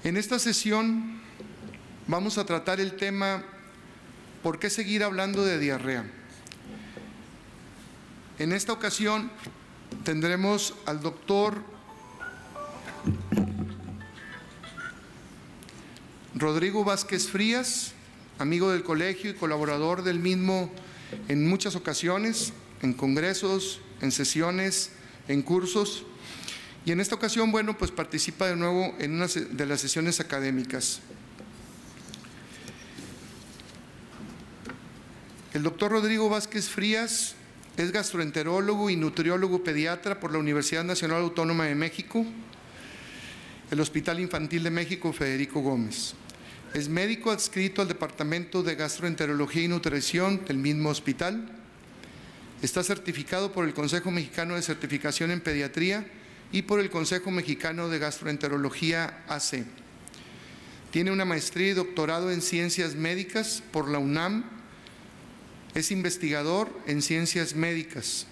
En esta sesión vamos a tratar el tema ¿por qué seguir hablando de diarrea? En esta ocasión tendremos al doctor Rodrigo Vázquez Frías, amigo del colegio y colaborador del mismo en muchas ocasiones, en congresos, en sesiones, en cursos. Y en esta ocasión, bueno, pues participa de nuevo en una de las sesiones académicas. El doctor Rodrigo Vázquez Frías es gastroenterólogo y nutriólogo pediatra por la Universidad Nacional Autónoma de México, el Hospital Infantil de México Federico Gómez. Es médico adscrito al Departamento de Gastroenterología y Nutrición del mismo hospital. Está certificado por el Consejo Mexicano de Certificación en Pediatría y por el Consejo Mexicano de Gastroenterología AC. Tiene una maestría y doctorado en Ciencias Médicas por la UNAM. Es investigador en Ciencias Médicas.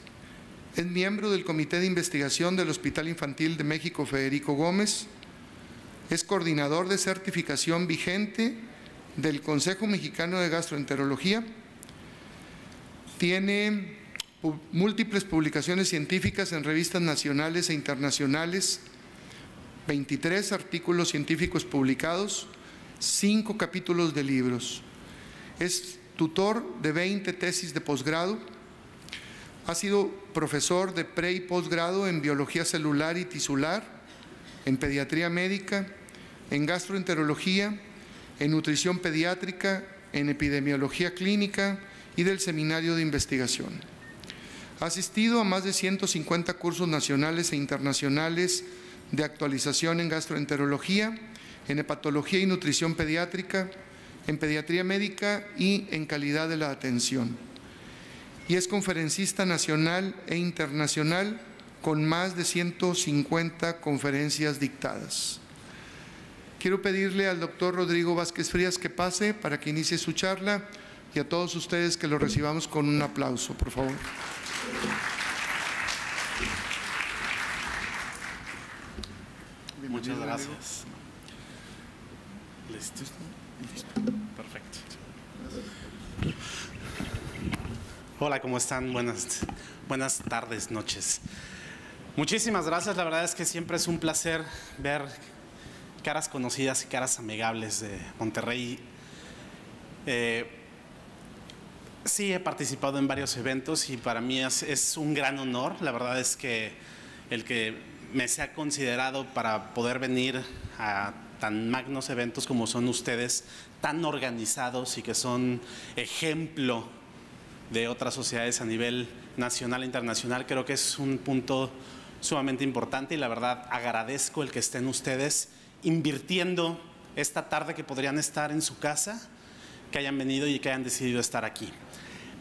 Es miembro del Comité de Investigación del Hospital Infantil de México Federico Gómez. Es coordinador de certificación vigente del Consejo Mexicano de Gastroenterología. Tiene múltiples publicaciones científicas en revistas nacionales e internacionales, 23 artículos científicos publicados, 5 capítulos de libros. Es tutor de 20 tesis de posgrado. Ha sido profesor de pre y posgrado en biología celular y tisular, en pediatría médica, en gastroenterología, en nutrición pediátrica, en epidemiología clínica y del seminario de investigación. Ha asistido a más de 150 cursos nacionales e internacionales de actualización en gastroenterología, en hepatología y nutrición pediátrica, en pediatría médica y en calidad de la atención. Y es conferencista nacional e internacional con más de 150 conferencias dictadas. Quiero pedirle al doctor Rodrigo Vázquez Frías que pase para que inicie su charla y a todos ustedes que lo recibamos con un aplauso, por favor. Muchas gracias. ¿Listo? Listo. Perfecto. Hola, ¿cómo están? Buenas tardes, noches. Muchísimas gracias. La verdad es que siempre es un placer ver caras conocidas y caras amigables de Monterrey. Sí, he participado en varios eventos y para mí es un gran honor. La verdad es que el que me sea considerado para poder venir a tan magnos eventos como son ustedes, tan organizados y que son ejemplo de otras sociedades a nivel nacional e internacional, creo que es un punto sumamente importante y la verdad agradezco el que estén ustedes invirtiendo esta tarde que podrían estar en su casa, que hayan venido y que hayan decidido estar aquí.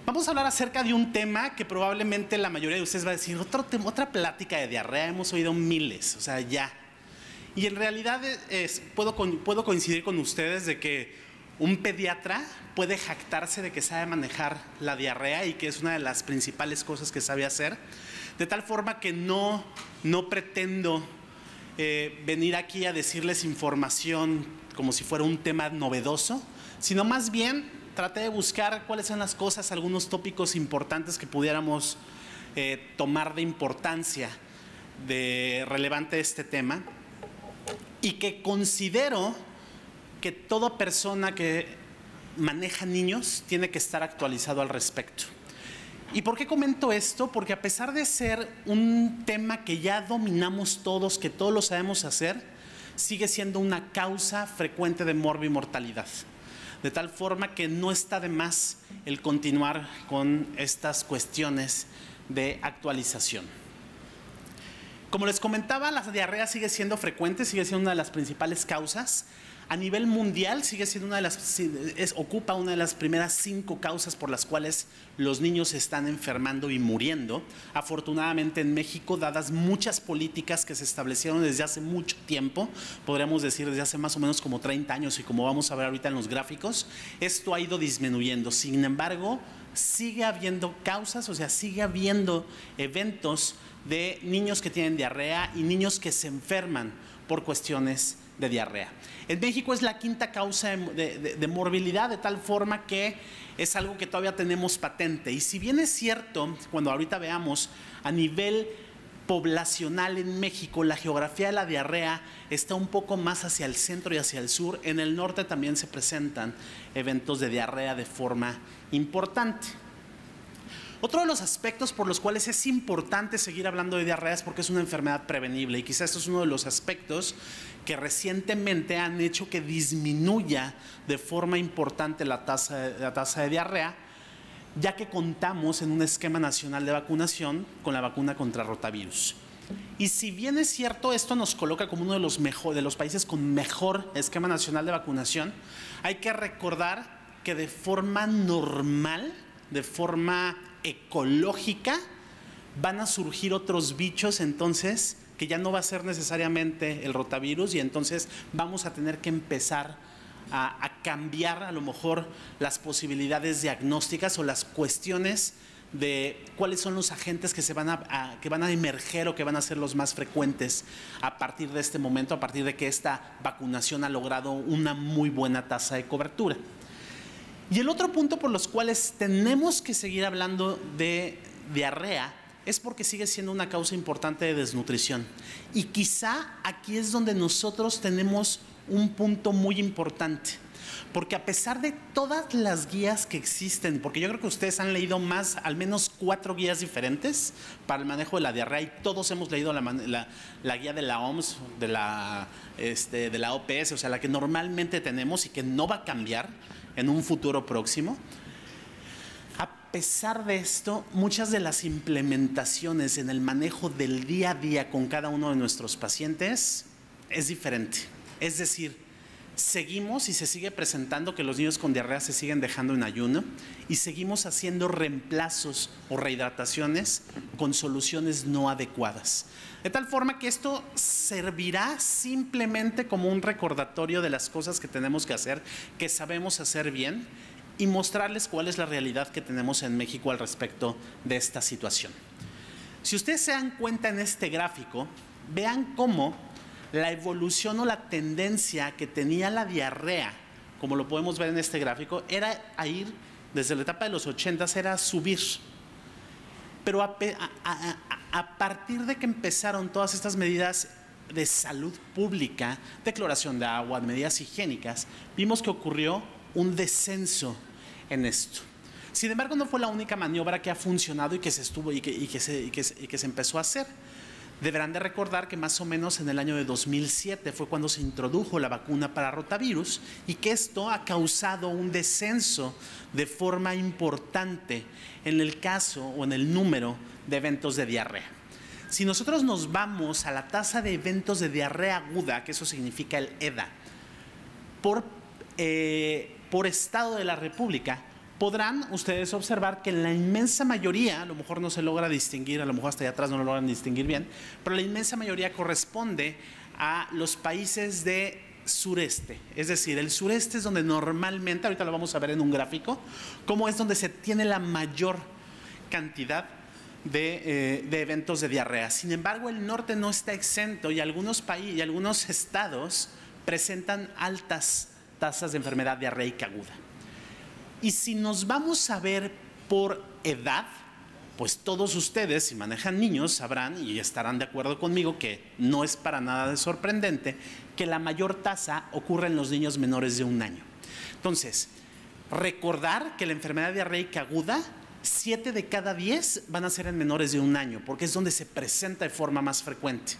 Vamos a hablar acerca de un tema que probablemente la mayoría de ustedes va a decir, otra plática de diarrea, hemos oído miles, o sea, ya. Y en realidad puedo coincidir con ustedes de que un pediatra puede jactarse de que sabe manejar la diarrea y que es una de las principales cosas que sabe hacer, de tal forma que no pretendo venir aquí a decirles información como si fuera un tema novedoso, sino más bien traté de buscar cuáles son las cosas, algunos tópicos importantes que pudiéramos tomar de importancia, de relevante este tema, y que considero que toda persona que maneja niños tiene que estar actualizado al respecto. ¿Y por qué comento esto? Porque a pesar de ser un tema que ya dominamos todos, que todos lo sabemos hacer, sigue siendo una causa frecuente de morbimortalidad. De tal forma que no está de más el continuar con estas cuestiones de actualización. Como les comentaba, la diarrea sigue siendo frecuente, sigue siendo una de las principales causas. A nivel mundial sigue siendo ocupa una de las primeras 5 causas por las cuales los niños están enfermando y muriendo. Afortunadamente en México, dadas muchas políticas que se establecieron desde hace mucho tiempo, podríamos decir desde hace más o menos como 30 años, y como vamos a ver ahorita en los gráficos, esto ha ido disminuyendo. Sin embargo, sigue habiendo causas, o sea, sigue habiendo eventos de niños que tienen diarrea y niños que se enferman por cuestiones de diarrea. En México es la 5ª causa de morbilidad, de tal forma que es algo que todavía tenemos patente. Y si bien es cierto, cuando ahorita veamos a nivel poblacional en México, la geografía de la diarrea está un poco más hacia el centro y hacia el sur, en el norte también se presentan eventos de diarrea de forma importante. Otro de los aspectos por los cuales es importante seguir hablando de diarrea es porque es una enfermedad prevenible, y quizás esto es uno de los aspectos que recientemente han hecho que disminuya de forma importante la tasa de diarrea, ya que contamos en un esquema nacional de vacunación con la vacuna contra rotavirus. Y si bien es cierto, esto nos coloca como uno de los países con mejor esquema nacional de vacunación, hay que recordar que de forma normal, de forma ecológica, van a surgir otros bichos, entonces, que ya no va a ser necesariamente el rotavirus, y entonces vamos a tener que empezar a cambiar a lo mejor las posibilidades diagnósticas o las cuestiones de cuáles son los agentes que van a emerger o que van a ser los más frecuentes a partir de este momento, a partir de que esta vacunación ha logrado una muy buena tasa de cobertura. Y el otro punto por los cuales tenemos que seguir hablando de diarrea es porque sigue siendo una causa importante de desnutrición. Y quizá aquí es donde nosotros tenemos un punto muy importante. Porque a pesar de todas las guías que existen, porque yo creo que ustedes han leído al menos 4 guías diferentes para el manejo de la diarrea, y todos hemos leído la guía de la OMS, de la OPS, o sea, la que normalmente tenemos y que no va a cambiar en un futuro próximo. A pesar de esto, muchas de las implementaciones en el manejo del día a día con cada uno de nuestros pacientes es diferente. Es decir, seguimos y se sigue presentando que los niños con diarrea se siguen dejando en ayuno, y seguimos haciendo reemplazos o rehidrataciones con soluciones no adecuadas. De tal forma que esto servirá simplemente como un recordatorio de las cosas que tenemos que hacer, que sabemos hacer bien, y mostrarles cuál es la realidad que tenemos en México al respecto de esta situación. Si ustedes se dan cuenta en este gráfico, vean cómo la evolución o la tendencia que tenía la diarrea, como lo podemos ver en este gráfico, era a ir, desde la etapa de los 80s, era a subir. Pero a partir de que empezaron todas estas medidas de salud pública, de cloración de agua, medidas higiénicas, vimos que ocurrió un descenso en esto. Sin embargo, no fue la única maniobra que ha funcionado y que se empezó a hacer. Deberán de recordar que más o menos en el año de 2007 fue cuando se introdujo la vacuna para rotavirus, y que esto ha causado un descenso de forma importante en el caso o en el número de eventos de diarrea. Si nosotros nos vamos a la tasa de eventos de diarrea aguda, que eso significa el EDA, por estado de la República, podrán ustedes observar que en la inmensa mayoría, a lo mejor no se logra distinguir, a lo mejor hasta allá atrás no lo logran distinguir bien, pero la inmensa mayoría corresponde a los países de sureste. Es decir, el sureste es donde normalmente, ahorita lo vamos a ver en un gráfico, cómo es donde se tiene la mayor cantidad de eventos de diarrea. Sin embargo, el norte no está exento, y algunos países y algunos estados presentan altas tasas de enfermedad diarreica aguda. Y si nos vamos a ver por edad, pues todos ustedes, si manejan niños, sabrán y estarán de acuerdo conmigo que no es para nada de sorprendente que la mayor tasa ocurre en los niños menores de 1 año. Entonces, recordar que la enfermedad diarreica aguda, 7 de cada 10 van a ser en menores de 1 año, porque es donde se presenta de forma más frecuente.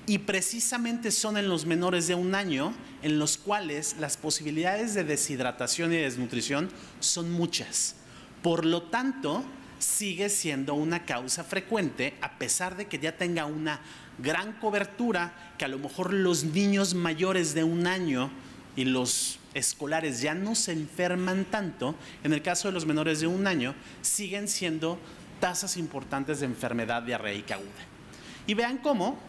Y precisamente son en los menores de 1 año en los cuales las posibilidades de deshidratación y desnutrición son muchas. Por lo tanto, sigue siendo una causa frecuente, a pesar de que ya tenga una gran cobertura, que a lo mejor los niños mayores de 1 año y los escolares ya no se enferman tanto, en el caso de los menores de 1 año, siguen siendo tasas importantes de enfermedad diarreica aguda. Y vean cómo,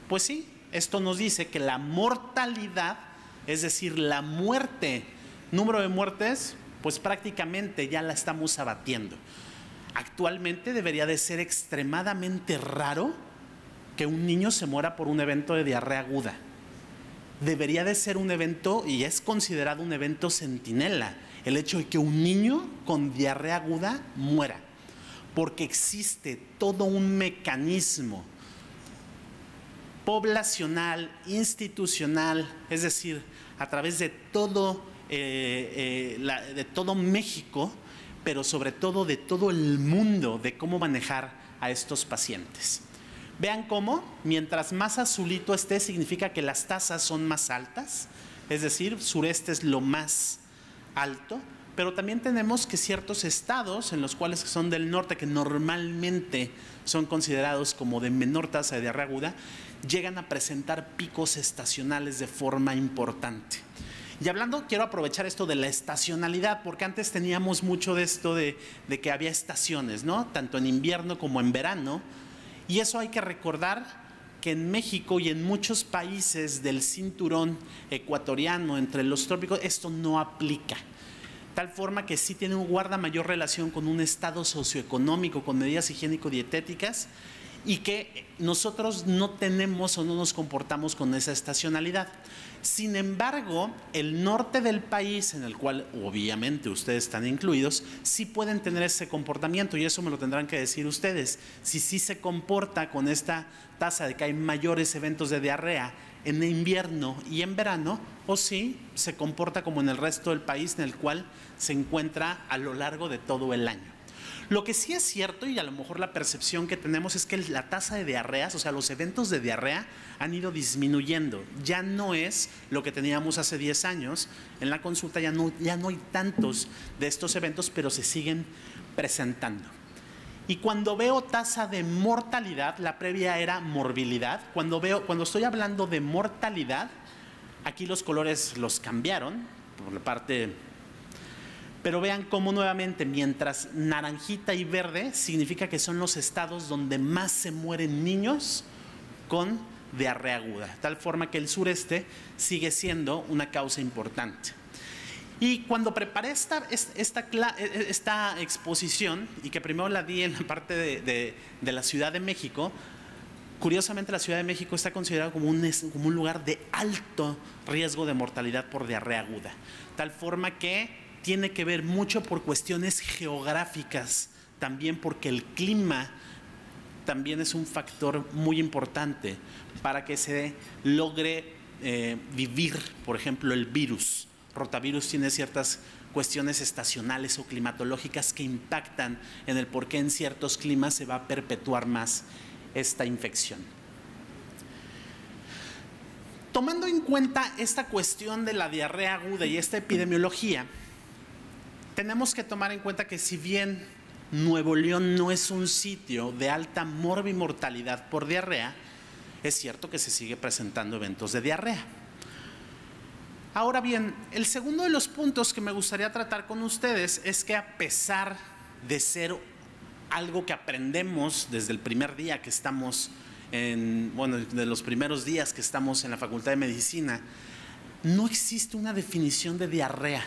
pues sí, esto nos dice que la mortalidad, es decir, la muerte, número de muertes, pues prácticamente ya la estamos abatiendo. Actualmente debería de ser extremadamente raro que un niño se muera por un evento de diarrea aguda. Debería de ser un evento, y es considerado un evento centinela, el hecho de que un niño con diarrea aguda muera, porque existe todo un mecanismo poblacional, institucional, es decir, a través de todo México, pero sobre todo de todo el mundo, de cómo manejar a estos pacientes. Vean cómo, mientras más azulito esté, significa que las tasas son más altas, es decir, sureste es lo más alto, pero también tenemos que ciertos estados, en los cuales son del norte, que normalmente son considerados como de menor tasa de diarrea aguda, llegan a presentar picos estacionales de forma importante. Y hablando, quiero aprovechar esto de la estacionalidad, porque antes teníamos mucho de esto de que había estaciones, ¿no? Tanto en invierno como en verano. Y eso hay que recordar que en México y en muchos países del cinturón ecuatoriano, entre los trópicos, esto no aplica. Tal forma que sí guarda mayor relación con un estado socioeconómico, con medidas higiénico-dietéticas, y que nosotros no tenemos o no nos comportamos con esa estacionalidad. Sin embargo, el norte del país, en el cual obviamente ustedes están incluidos, sí pueden tener ese comportamiento, y eso me lo tendrán que decir ustedes. Si sí se comporta con esta tasa de que hay mayores eventos de diarrea en invierno y en verano, o si se comporta como en el resto del país, en el cual se encuentra a lo largo de todo el año. Lo que sí es cierto, y a lo mejor la percepción que tenemos, es que la tasa de diarreas, o sea, los eventos de diarrea han ido disminuyendo. Ya no es lo que teníamos hace 10 años. En la consulta ya no hay tantos de estos eventos, pero se siguen presentando. Y cuando veo tasa de mortalidad, la previa era morbilidad. Cuando estoy hablando de mortalidad, aquí los colores los cambiaron por la parte. Pero vean cómo nuevamente, mientras naranjita y verde significa que son los estados donde más se mueren niños con diarrea aguda. Tal forma que el sureste sigue siendo una causa importante. Y cuando preparé esta exposición, y que primero la di en la parte de la Ciudad de México, curiosamente la Ciudad de México está considerada como un lugar de alto riesgo de mortalidad por diarrea aguda. Tal forma que tiene que ver mucho por cuestiones geográficas, también porque el clima también es un factor muy importante para que se logre vivir, por ejemplo, el virus. Rotavirus tiene ciertas cuestiones estacionales o climatológicas que impactan en el por qué en ciertos climas se va a perpetuar más esta infección. Tomando en cuenta esta cuestión de la diarrea aguda y esta epidemiología, tenemos que tomar en cuenta que si bien Nuevo León no es un sitio de alta morbimortalidad por diarrea, es cierto que se sigue presentando eventos de diarrea. Ahora bien, el segundo de los puntos que me gustaría tratar con ustedes es que, a pesar de ser algo que aprendemos desde el primer día que estamos de los primeros días que estamos en la Facultad de Medicina, no existe una definición de diarrea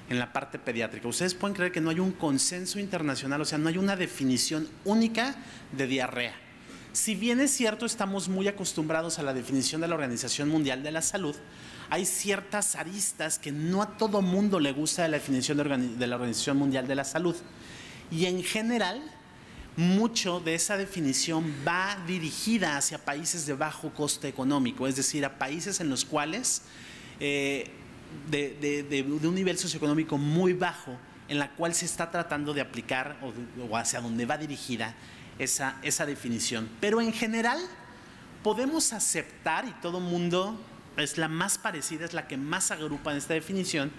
en la parte pediátrica. Ustedes pueden creer que no hay un consenso internacional, o sea, no hay una definición única de diarrea. Si bien es cierto, estamos muy acostumbrados a la definición de la Organización Mundial de la Salud, hay ciertas aristas que no a todo mundo le gusta de la definición de la Organización Mundial de la Salud. Y en general, mucho de esa definición va dirigida hacia países de bajo coste económico, es decir, a países en los cuales de un nivel socioeconómico muy bajo, en la cual se está tratando de aplicar o hacia donde va dirigida esa definición. Pero en general podemos aceptar, y todo mundo, es la más parecida, es la que más agrupa en esta definición,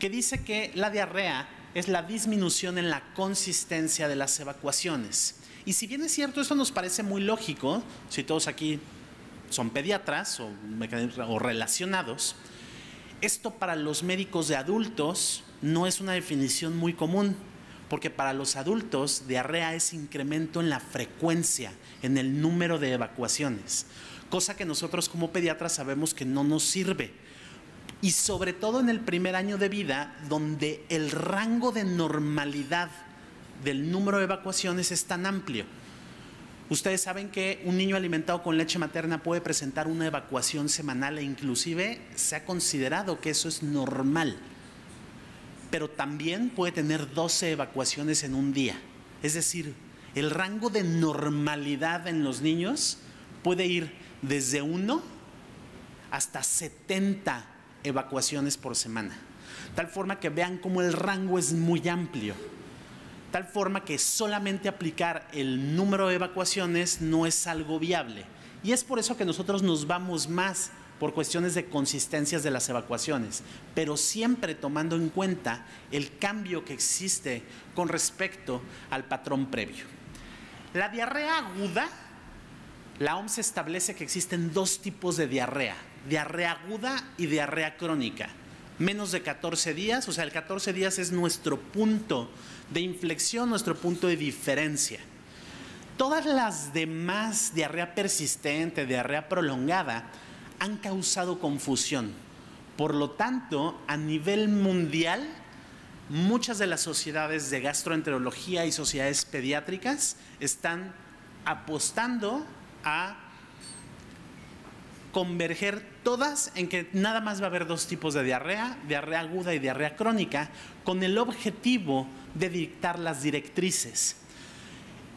que dice que la diarrea es la disminución en la consistencia de las evacuaciones. Y si bien es cierto, esto nos parece muy lógico, si todos aquí son pediatras o relacionados, Esto para los médicos de adultos no es una definición muy común, porque para los adultos diarrea es incremento en la frecuencia, en el número de evacuaciones, cosa que nosotros como pediatras sabemos que no nos sirve. Y sobre todo en el primer año de vida, donde el rango de normalidad del número de evacuaciones es tan amplio. Ustedes saben que un niño alimentado con leche materna puede presentar una evacuación semanal e inclusive se ha considerado que eso es normal. Pero también puede tener 12 evacuaciones en un día. Es decir, el rango de normalidad en los niños puede ir desde 1 hasta 70 evacuaciones por semana. Tal forma que vean cómo el rango es muy amplio. Tal forma que solamente aplicar el número de evacuaciones no es algo viable. Y es por eso que nosotros nos vamos más por cuestiones de consistencias de las evacuaciones, pero siempre tomando en cuenta el cambio que existe con respecto al patrón previo. La diarrea aguda, la OMS establece que existen 2 tipos de diarrea aguda y diarrea crónica. Menos de 14 días, o sea, el 14 días es nuestro punto de inflexión, nuestro punto de diferencia. Todas las demás, diarrea persistente, diarrea prolongada, han causado confusión. Por lo tanto, a nivel mundial, muchas de las sociedades de gastroenterología y sociedades pediátricas están apostando a converger todas en que nada más va a haber 2 tipos de diarrea aguda y diarrea crónica, con el objetivo de dictar las directrices.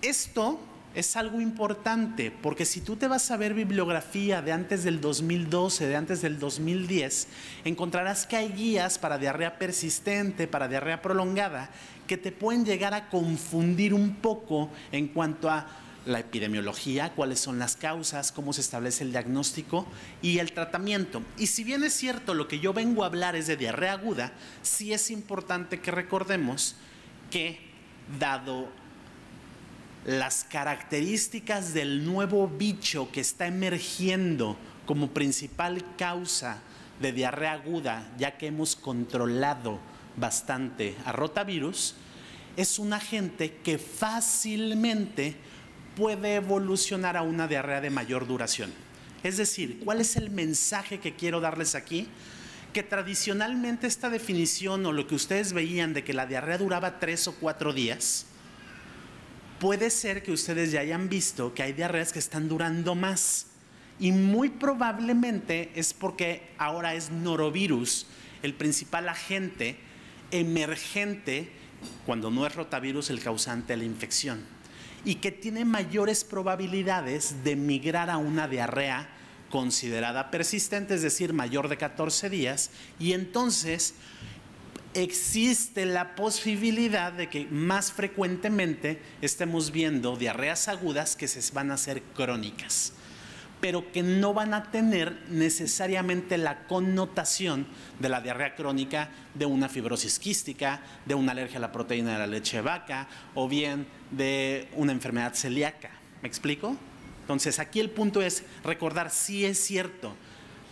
Esto es algo importante, porque si tú te vas a ver bibliografía de antes del 2012, de antes del 2010, encontrarás que hay guías para diarrea persistente, para diarrea prolongada, que te pueden llegar a confundir un poco en cuanto a la epidemiología, cuáles son las causas, cómo se establece el diagnóstico y el tratamiento. Y si bien es cierto, lo que yo vengo a hablar es de diarrea aguda, sí es importante que recordemos que, dado las características del nuevo bicho que está emergiendo como principal causa de diarrea aguda, ya que hemos controlado bastante a rotavirus, es un agente que fácilmente puede evolucionar a una diarrea de mayor duración. Es decir, ¿cuál es el mensaje que quiero darles aquí? Que tradicionalmente esta definición o lo que ustedes veían de que la diarrea duraba 3 o 4 días, puede ser que ustedes ya hayan visto que hay diarreas que están durando más. Y muy probablemente es porque ahora es norovirus el principal agente emergente, cuando no es rotavirus el causante de la infección, y que tiene mayores probabilidades de migrar a una diarrea considerada persistente, es decir, mayor de 14 días, y entonces existe la posibilidad de que más frecuentemente estemos viendo diarreas agudas que se van a hacer crónicas, pero que no van a tener necesariamente la connotación de la diarrea crónica de una fibrosis quística, de una alergia a la proteína de la leche de vaca o bien de una enfermedad celíaca. ¿Me explico? Entonces, aquí el punto es recordar, sí es cierto,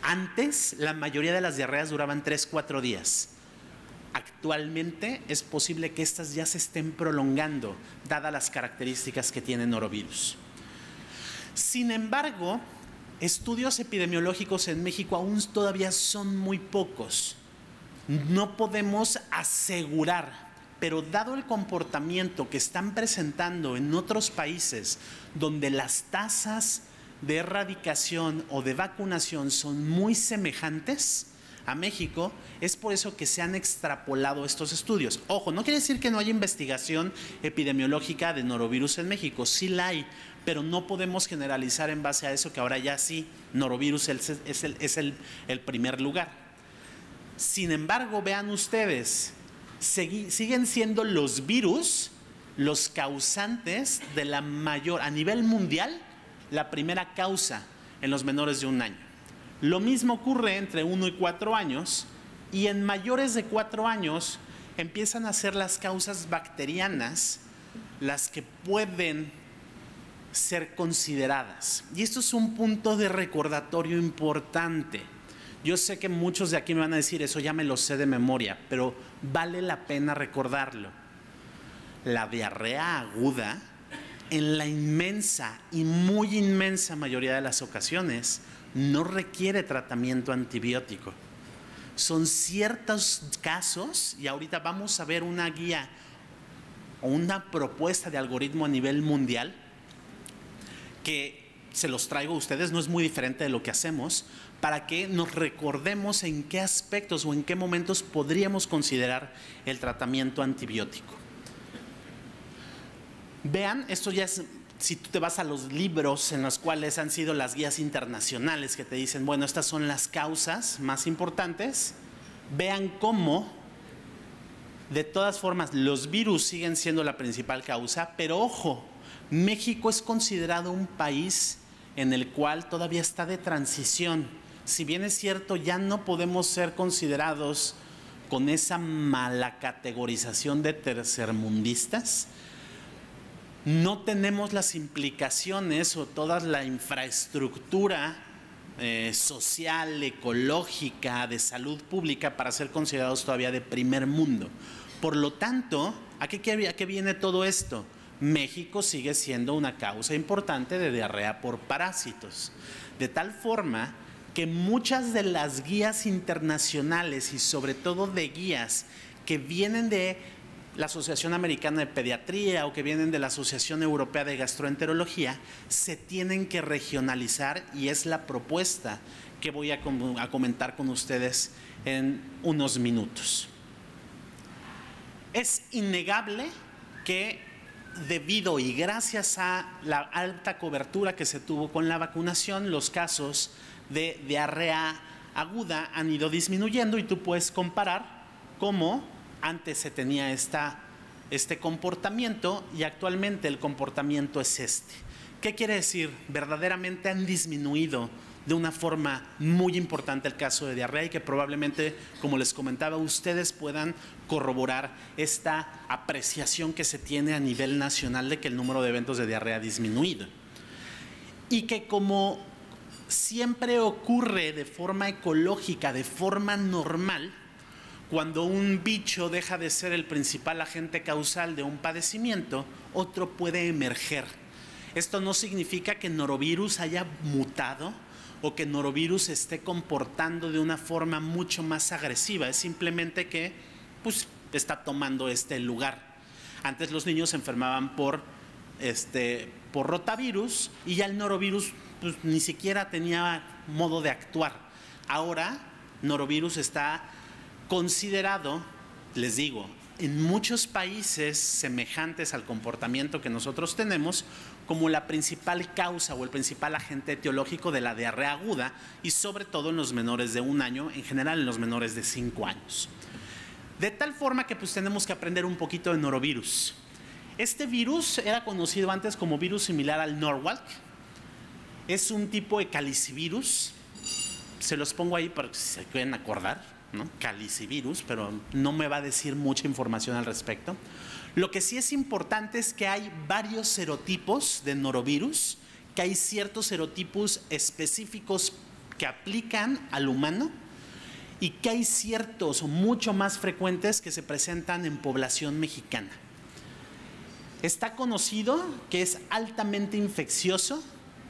antes la mayoría de las diarreas duraban 3-4 días. Actualmente es posible que estas ya se estén prolongando, dadas las características que tiene norovirus. Sin embargo, estudios epidemiológicos en México aún todavía son muy pocos. No podemos asegurar, pero dado el comportamiento que están presentando en otros países donde las tasas de erradicación o de vacunación son muy semejantes a México, es por eso que se han extrapolado estos estudios. Ojo, no quiere decir que no haya investigación epidemiológica de norovirus en México, sí la hay, pero no podemos generalizar en base a eso, que ahora ya sí, norovirus es el primer lugar. Sin embargo, vean ustedes, siguen siendo los virus los causantes de la mayor, a nivel mundial, la primera causa en los menores de 1 año. Lo mismo ocurre entre 1 y 4 años, y en mayores de 4 años empiezan a ser las causas bacterianas las que pueden ser consideradas. Y esto es un punto de recordatorio importante. Yo sé que muchos de aquí me van a decir, eso ya me lo sé de memoria, pero vale la pena recordarlo. La diarrea aguda, en la inmensa y muy inmensa mayoría de las ocasiones, no requiere tratamiento antibiótico. Son ciertos casos, y ahorita vamos a ver una guía o una propuesta de algoritmo a nivel mundial, que se los traigo a ustedes, no es muy diferente de lo que hacemos, para que nos recordemos en qué aspectos o en qué momentos podríamos considerar el tratamiento antibiótico. Vean, esto ya es, si tú te vas a los libros en los cuales han sido las guías internacionales que te dicen, bueno, estas son las causas más importantes, vean cómo, de todas formas, los virus siguen siendo la principal causa, pero ojo, México es considerado un país en el cual todavía está de transición. Si bien es cierto, ya no podemos ser considerados con esa mala categorización de tercermundistas, no tenemos las implicaciones o toda la infraestructura social, ecológica, de salud pública para ser considerados todavía de primer mundo. Por lo tanto, ¿a qué viene todo esto? México sigue siendo una causa importante de diarrea por parásitos, de tal forma que muchas de las guías internacionales y sobre todo de guías que vienen de la Asociación Americana de Pediatría o que vienen de la Asociación Europea de Gastroenterología se tienen que regionalizar, y es la propuesta que voy a comentar con ustedes en unos minutos. Es innegable que debido y gracias a la alta cobertura que se tuvo con la vacunación, los casos de diarrea aguda han ido disminuyendo, y tú puedes comparar cómo antes se tenía este comportamiento y actualmente el comportamiento es este. ¿Qué quiere decir? Verdaderamente han disminuido de una forma muy importante el caso de diarrea, y que probablemente, como les comentaba, ustedes puedan corroborar esta apreciación que se tiene a nivel nacional de que el número de eventos de diarrea ha disminuido. Y que, como siempre ocurre de forma ecológica, de forma normal, cuando un bicho deja de ser el principal agente causal de un padecimiento, otro puede emerger. Esto no significa que norovirus haya mutado o que norovirus se esté comportando de una forma mucho más agresiva, es simplemente que pues, está tomando este lugar. Antes los niños se enfermaban por rotavirus, y ya el norovirus pues, ni siquiera tenía modo de actuar. Ahora norovirus está considerado, les digo, en muchos países semejantes al comportamiento que nosotros tenemos, como la principal causa o el principal agente etiológico de la diarrea aguda, y sobre todo en los menores de 1 año, en general en los menores de 5 años. De tal forma que pues tenemos que aprender un poquito de norovirus. Este virus era conocido antes como virus similar al Norwalk. Es un tipo de calicivirus. Se los pongo ahí para que se puedan acordar, ¿no? Calicivirus, pero no me va a decir mucha información al respecto. Lo que sí es importante es que hay varios serotipos de norovirus, que hay ciertos serotipos específicos que aplican al humano, y que hay ciertos mucho más frecuentes que se presentan en población mexicana. Está conocido que es altamente infeccioso,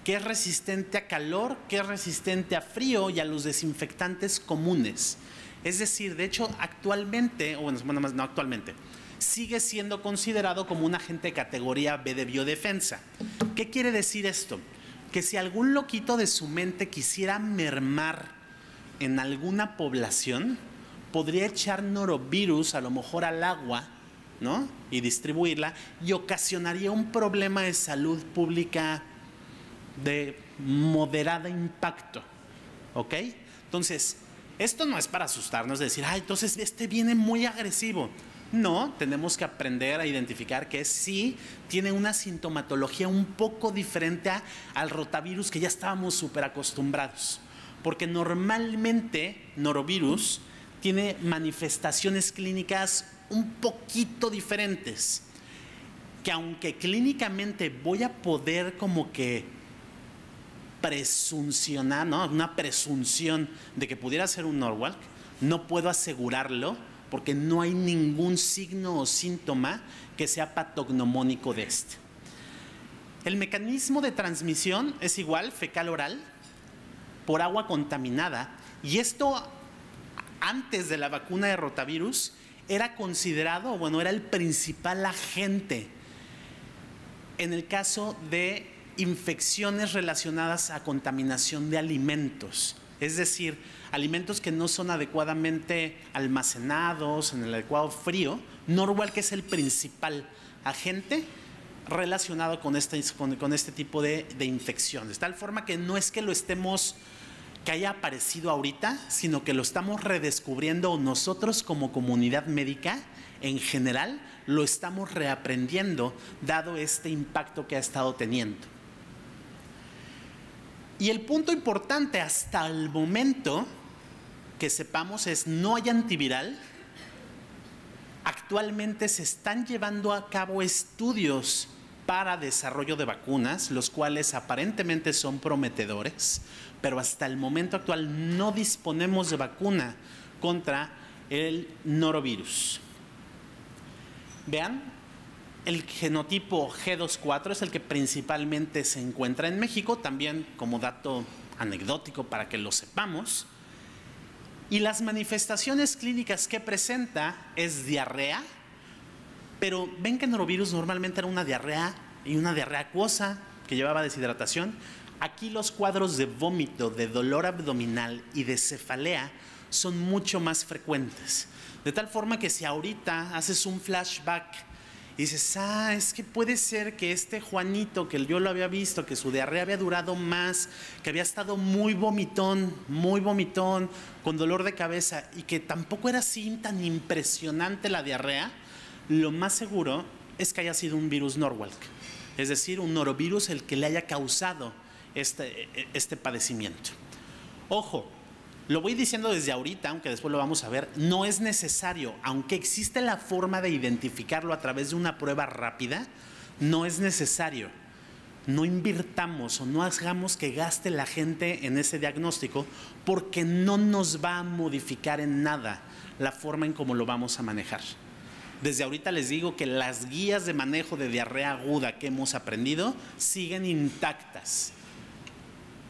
que es resistente a calor, que es resistente a frío y a los desinfectantes comunes. Es decir, de hecho, actualmente, o bueno, no actualmente, sigue siendo considerado como un agente de categoría B de biodefensa. ¿Qué quiere decir esto? Que si algún loquito de su mente quisiera mermar en alguna población, podría echar norovirus a lo mejor al agua, ¿no? Y distribuirla, y ocasionaría un problema de salud pública de moderado impacto, ¿ok? Entonces, esto no es para asustarnos, decir, entonces este viene muy agresivo. No, tenemos que aprender a identificar que sí tiene una sintomatología un poco diferente al rotavirus que ya estábamos súper acostumbrados. Porque normalmente norovirus tiene manifestaciones clínicas un poquito diferentes, que aunque clínicamente voy a poder como que presuncionar, ¿no? Una presunción de que pudiera ser un Norwalk. No puedo asegurarlo porque no hay ningún signo o síntoma que sea patognomónico de este. El mecanismo de transmisión es igual, fecal-oral, por agua contaminada, y esto antes de la vacuna de rotavirus era considerado, bueno, era el principal agente en el caso de infecciones relacionadas a contaminación de alimentos, es decir, alimentos que no son adecuadamente almacenados en el adecuado frío. Norwalk es el principal agente relacionado con este tipo de infecciones, de tal forma que no es que lo estemos, que haya aparecido ahorita, sino que lo estamos redescubriendo nosotros como comunidad médica en general, lo estamos reaprendiendo dado este impacto que ha estado teniendo. Y el punto importante hasta el momento que sepamos es: no hay antiviral. Actualmente se están llevando a cabo estudios para desarrollo de vacunas, los cuales aparentemente son prometedores, pero hasta el momento actual no disponemos de vacuna contra el norovirus. Vean, el genotipo G24 es el que principalmente se encuentra en México, también como dato anecdótico para que lo sepamos. Y las manifestaciones clínicas que presenta es diarrea, pero ven que el norovirus normalmente era una diarrea y una diarrea acuosa que llevaba deshidratación. Aquí los cuadros de vómito, de dolor abdominal y de cefalea son mucho más frecuentes. De tal forma que si ahorita haces un flashback y dices, es que puede ser que este Juanito, que yo lo había visto, que su diarrea había durado más, que había estado muy vomitón, con dolor de cabeza, y que tampoco era así tan impresionante la diarrea, lo más seguro es que haya sido un virus Norwalk, es decir, un norovirus el que le haya causado este padecimiento. Ojo, lo voy diciendo desde ahorita, aunque después lo vamos a ver, no es necesario, aunque existe la forma de identificarlo a través de una prueba rápida, no es necesario. No invirtamos o no hagamos que gaste la gente en ese diagnóstico, porque no nos va a modificar en nada la forma en cómo lo vamos a manejar. Desde ahorita les digo que las guías de manejo de diarrea aguda que hemos aprendido siguen intactas.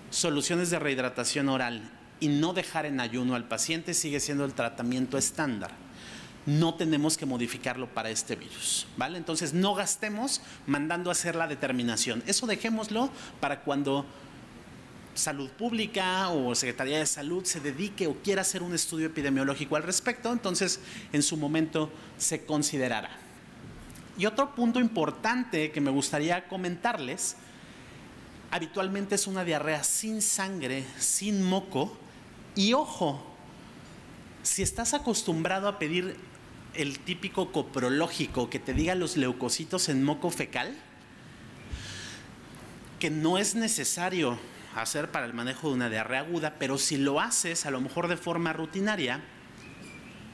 Soluciones de rehidratación oral y no dejar en ayuno al paciente sigue siendo el tratamiento estándar. No tenemos que modificarlo para este virus, ¿vale? Entonces no gastemos mandando a hacer la determinación. Eso dejémoslo para cuando Salud Pública o Secretaría de Salud se dedique o quiera hacer un estudio epidemiológico al respecto. Entonces en su momento se considerará. Y otro punto importante que me gustaría comentarles: habitualmente es una diarrea sin sangre, sin moco. Y ojo, si estás acostumbrado a pedir el típico coprológico que te diga los leucocitos en moco fecal, que no es necesario hacer para el manejo de una diarrea aguda, pero si lo haces a lo mejor de forma rutinaria,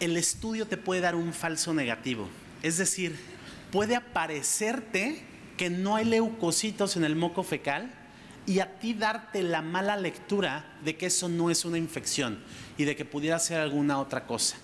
el estudio te puede dar un falso negativo. Es decir, puede aparecerte que no hay leucocitos en el moco fecal y a ti darte la mala lectura de que eso no es una infección y de que pudiera ser alguna otra cosa,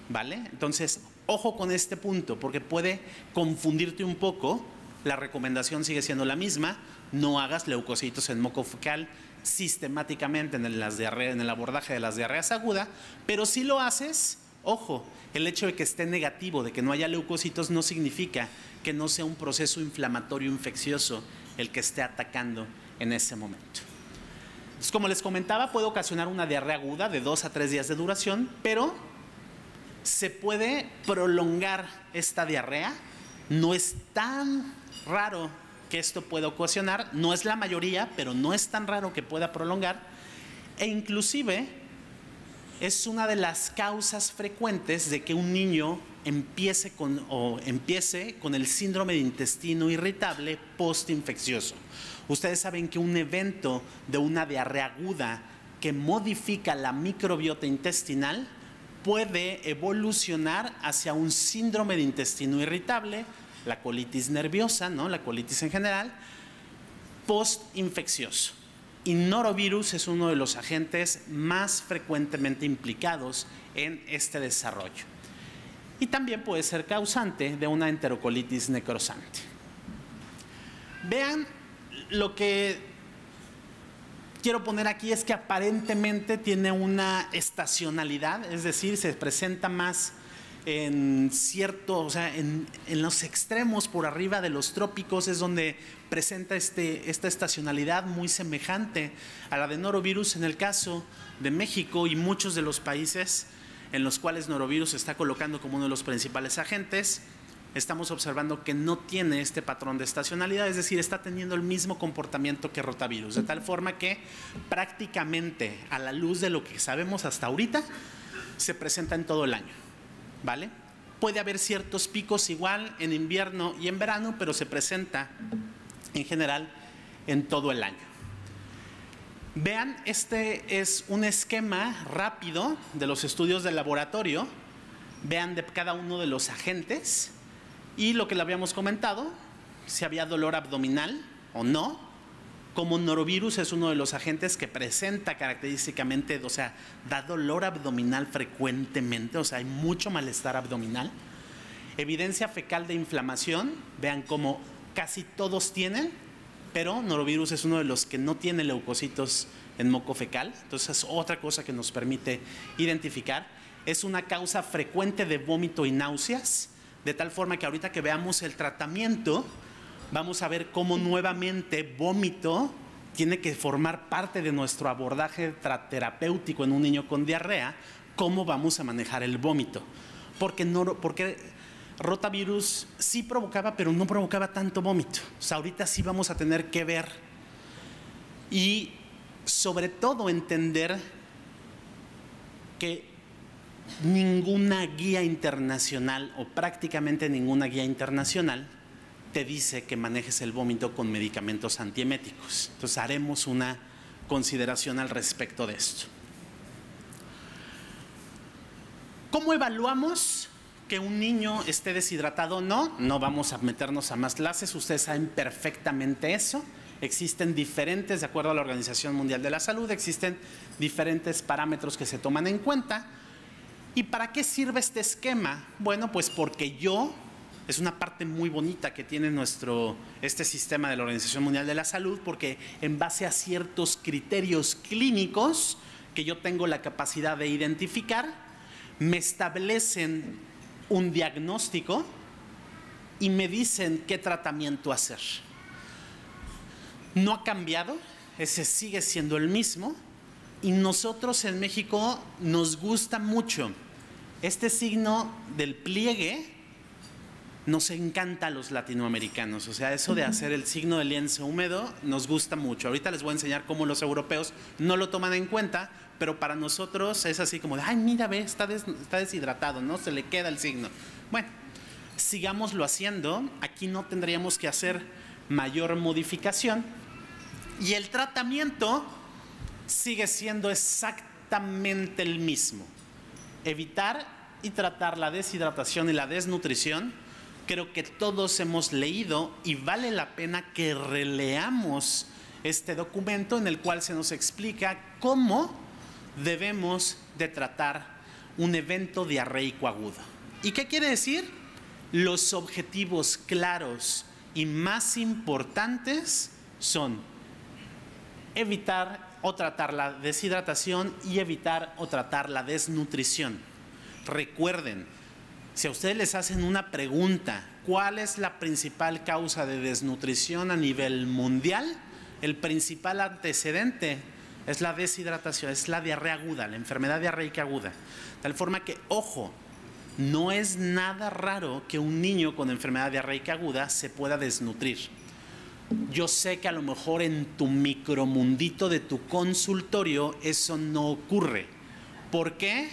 ¿vale? Entonces, ojo con este punto, porque puede confundirte un poco. La recomendación sigue siendo la misma: no hagas leucocitos en moco fecal sistemáticamente en el abordaje de las diarreas agudas, pero si lo haces, ojo, el hecho de que esté negativo, de que no haya leucocitos, no significa que no sea un proceso inflamatorio infeccioso el que esté atacando en ese momento. Entonces, como les comentaba, puede ocasionar una diarrea aguda de 2 a 3 días de duración, pero se puede prolongar esta diarrea. No es tan raro que esto pueda ocasionar, no es la mayoría, pero no es tan raro que pueda prolongar, e inclusive es una de las causas frecuentes de que un niño empiece con el síndrome de intestino irritable postinfeccioso. Ustedes saben que un evento de una diarrea aguda que modifica la microbiota intestinal puede evolucionar hacia un síndrome de intestino irritable, la colitis nerviosa, ¿no? La colitis en general, postinfeccioso. y norovirus es uno de los agentes más frecuentemente implicados en este desarrollo. Y también puede ser causante de una enterocolitis necrosante. Vean, lo que quiero poner aquí es que aparentemente tiene una estacionalidad, es decir, se presenta más en los extremos por arriba de los trópicos es donde presenta esta estacionalidad muy semejante a la de norovirus en el caso de México y muchos de los países en los cuales norovirus se está colocando como uno de los principales agentes. Estamos observando que no tiene este patrón de estacionalidad, es decir, está teniendo el mismo comportamiento que rotavirus, de tal forma que prácticamente a la luz de lo que sabemos hasta ahorita, se presenta en todo el año, ¿vale? Puede haber ciertos picos igual en invierno y en verano, pero se presenta en general en todo el año. Vean, este es un esquema rápido de los estudios de laboratorio. Vean de cada uno de los agentes y lo que le habíamos comentado, si había dolor abdominal o no. Como norovirus es uno de los agentes que presenta característicamente, o sea, da dolor abdominal frecuentemente, o sea, hay mucho malestar abdominal. Evidencia fecal de inflamación, vean cómo casi todos tienen, pero norovirus es uno de los que no tiene leucocitos en moco fecal, entonces es otra cosa que nos permite identificar. Es una causa frecuente de vómito y náuseas, de tal forma que ahorita que veamos el tratamiento, vamos a ver cómo nuevamente vómito tiene que formar parte de nuestro abordaje terapéutico en un niño con diarrea, cómo vamos a manejar el vómito. Porque rotavirus sí provocaba, pero no provocaba tanto vómito. O sea, ahorita sí vamos a tener que ver y sobre todo entender que ninguna guía internacional o prácticamente ninguna guía internacional te dice que manejes el vómito con medicamentos antieméticos. Entonces haremos una consideración al respecto de esto. ¿Cómo evaluamos que un niño esté deshidratado o no? No vamos a meternos a más clases, ustedes saben perfectamente eso. Existen diferentes, de acuerdo a la Organización Mundial de la Salud, existen diferentes parámetros que se toman en cuenta. ¿Y para qué sirve este esquema? Bueno, pues porque es una parte muy bonita que tiene este sistema de la Organización Mundial de la Salud, porque en base a ciertos criterios clínicos que yo tengo la capacidad de identificar, me establecen un diagnóstico y me dicen qué tratamiento hacer. No ha cambiado, ese sigue siendo el mismo, y nosotros en México nos gusta mucho este signo del pliegue. Nos encanta a los latinoamericanos, o sea, eso de hacer el signo del lienzo húmedo nos gusta mucho. Ahorita les voy a enseñar cómo los europeos no lo toman en cuenta, pero para nosotros es así como de, ay, mira, ve, está deshidratado, ¿no? Se le queda el signo. Bueno, sigámoslo haciendo, aquí no tendríamos que hacer mayor modificación y el tratamiento sigue siendo exactamente el mismo. Evitar y tratar la deshidratación y la desnutrición. Creo que todos hemos leído y vale la pena que releamos este documento en el cual se nos explica cómo debemos de tratar un evento diarreico agudo. ¿Y qué quiere decir? Los objetivos claros y más importantes son evitar o tratar la deshidratación y evitar o tratar la desnutrición. Recuerden, si a ustedes les hacen una pregunta, ¿cuál es la principal causa de desnutrición a nivel mundial? El principal antecedente es la deshidratación, es la diarrea aguda, la enfermedad diarreica aguda. De tal forma que, ojo, no es nada raro que un niño con enfermedad diarreica aguda se pueda desnutrir. Yo sé que a lo mejor en tu micromundito de tu consultorio eso no ocurre. ¿Por qué?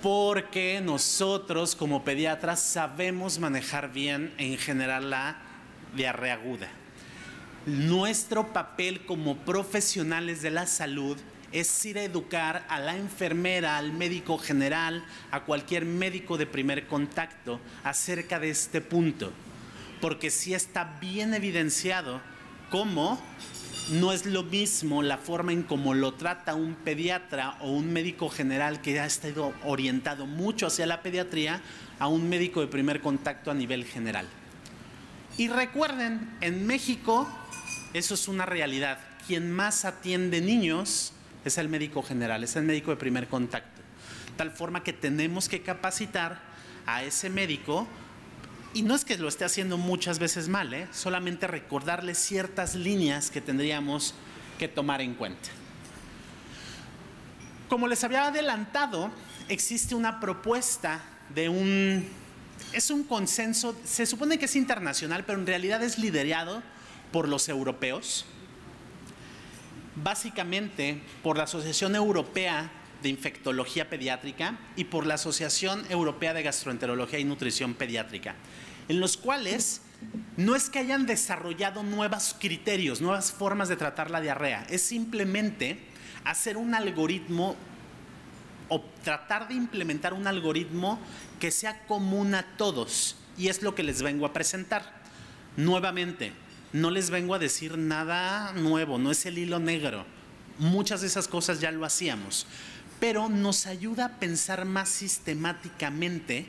Porque nosotros como pediatras sabemos manejar bien en general la diarrea aguda. Nuestro papel como profesionales de la salud es ir a educar a la enfermera, al médico general, a cualquier médico de primer contacto acerca de este punto. Porque sí está bien evidenciado cómo no es lo mismo la forma en cómo lo trata un pediatra o un médico general que ha estado orientado mucho hacia la pediatría a un médico de primer contacto a nivel general. Y recuerden, en México eso es una realidad. Quien más atiende niños es el médico general, es el médico de primer contacto. Tal forma que tenemos que capacitar a ese médico, y no es que lo esté haciendo muchas veces mal, solamente recordarle ciertas líneas que tendríamos que tomar en cuenta. Como les había adelantado, existe una propuesta es un consenso, se supone que es internacional, pero en realidad es liderado por los europeos, básicamente por la Asociación Europea de Infectología Pediátrica y por la Asociación Europea de Gastroenterología y Nutrición Pediátrica, en los cuales no es que hayan desarrollado nuevos criterios, nuevas formas de tratar la diarrea, es simplemente hacer un algoritmo o tratar de implementar un algoritmo que sea común a todos, y es lo que les vengo a presentar. Nuevamente, no les vengo a decir nada nuevo, no es el hilo negro. Muchas de esas cosas ya lo hacíamos, pero nos ayuda a pensar más sistemáticamente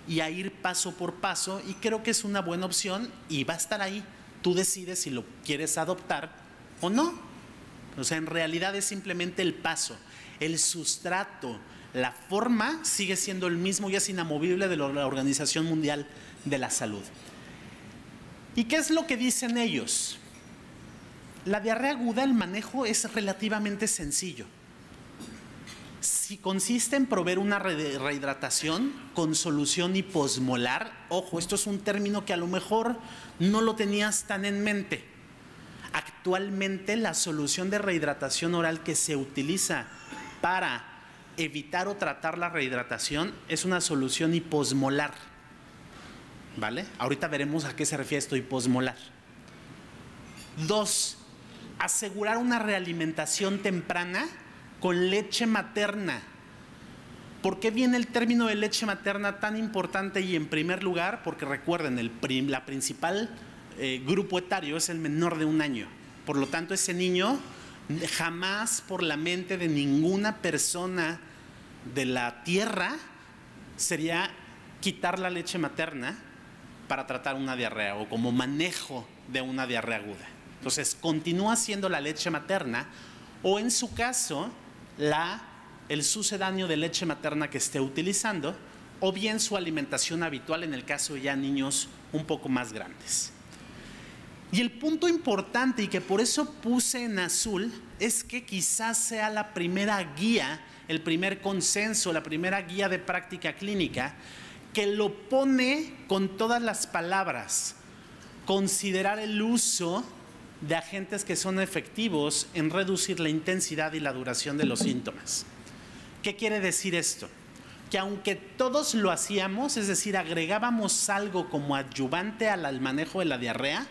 y a ir paso por paso, y creo que es una buena opción y va a estar ahí. Tú decides si lo quieres adoptar o no. O sea, en realidad es simplemente el paso. El sustrato, la forma sigue siendo el mismo y es inamovible de la Organización Mundial de la Salud. ¿Y qué es lo que dicen ellos? La diarrea aguda, el manejo es relativamente sencillo. Si consiste en proveer una rehidratación con solución hiposmolar, ojo, esto es un término que a lo mejor no lo tenías tan en mente. Actualmente la solución de rehidratación oral que se utiliza para evitar o tratar la rehidratación es una solución hiposmolar. ¿Vale? Ahorita veremos a qué se refiere esto hiposmolar. 2. Asegurar una realimentación temprana con leche materna. ¿Por qué viene el término de leche materna tan importante? Y en primer lugar, porque recuerden, la principal grupo etario es el menor de 1 año. Por lo tanto, ese niño jamás por la mente de ninguna persona de la tierra sería quitar la leche materna para tratar una diarrea o como manejo de una diarrea aguda. Entonces, continúa siendo la leche materna o, en su caso, el sucedáneo de leche materna que esté utilizando, o bien su alimentación habitual en el caso de ya niños un poco más grandes. Y el punto importante, y que por eso puse en azul, es que quizás sea la primera guía, el primer consenso, la primera guía de práctica clínica que lo pone con todas las palabras: considerar el uso de agentes que son efectivos en reducir la intensidad y la duración de los síntomas. ¿Qué quiere decir esto? Que aunque todos lo hacíamos, es decir, agregábamos algo como adyuvante al manejo de la diarrea,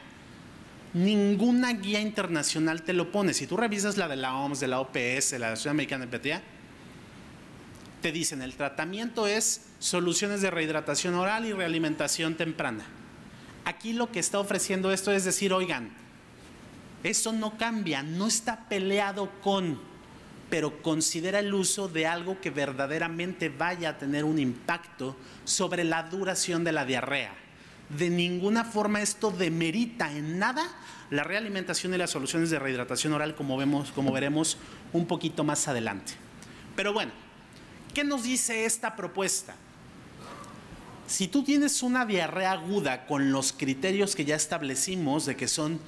ninguna guía internacional te lo pone. Si tú revisas la de la OMS, de la OPS, de la Asociación Americana de Pediatría, te dicen el tratamiento es soluciones de rehidratación oral y realimentación temprana. Aquí lo que está ofreciendo esto es decir, oigan, eso no cambia, no está peleado con, pero considera el uso de algo que verdaderamente vaya a tener un impacto sobre la duración de la diarrea. De ninguna forma esto demerita en nada la realimentación y las soluciones de rehidratación oral, como veremos un poquito más adelante. Pero bueno, ¿qué nos dice esta propuesta? Si tú tienes una diarrea aguda con los criterios que ya establecimos de que son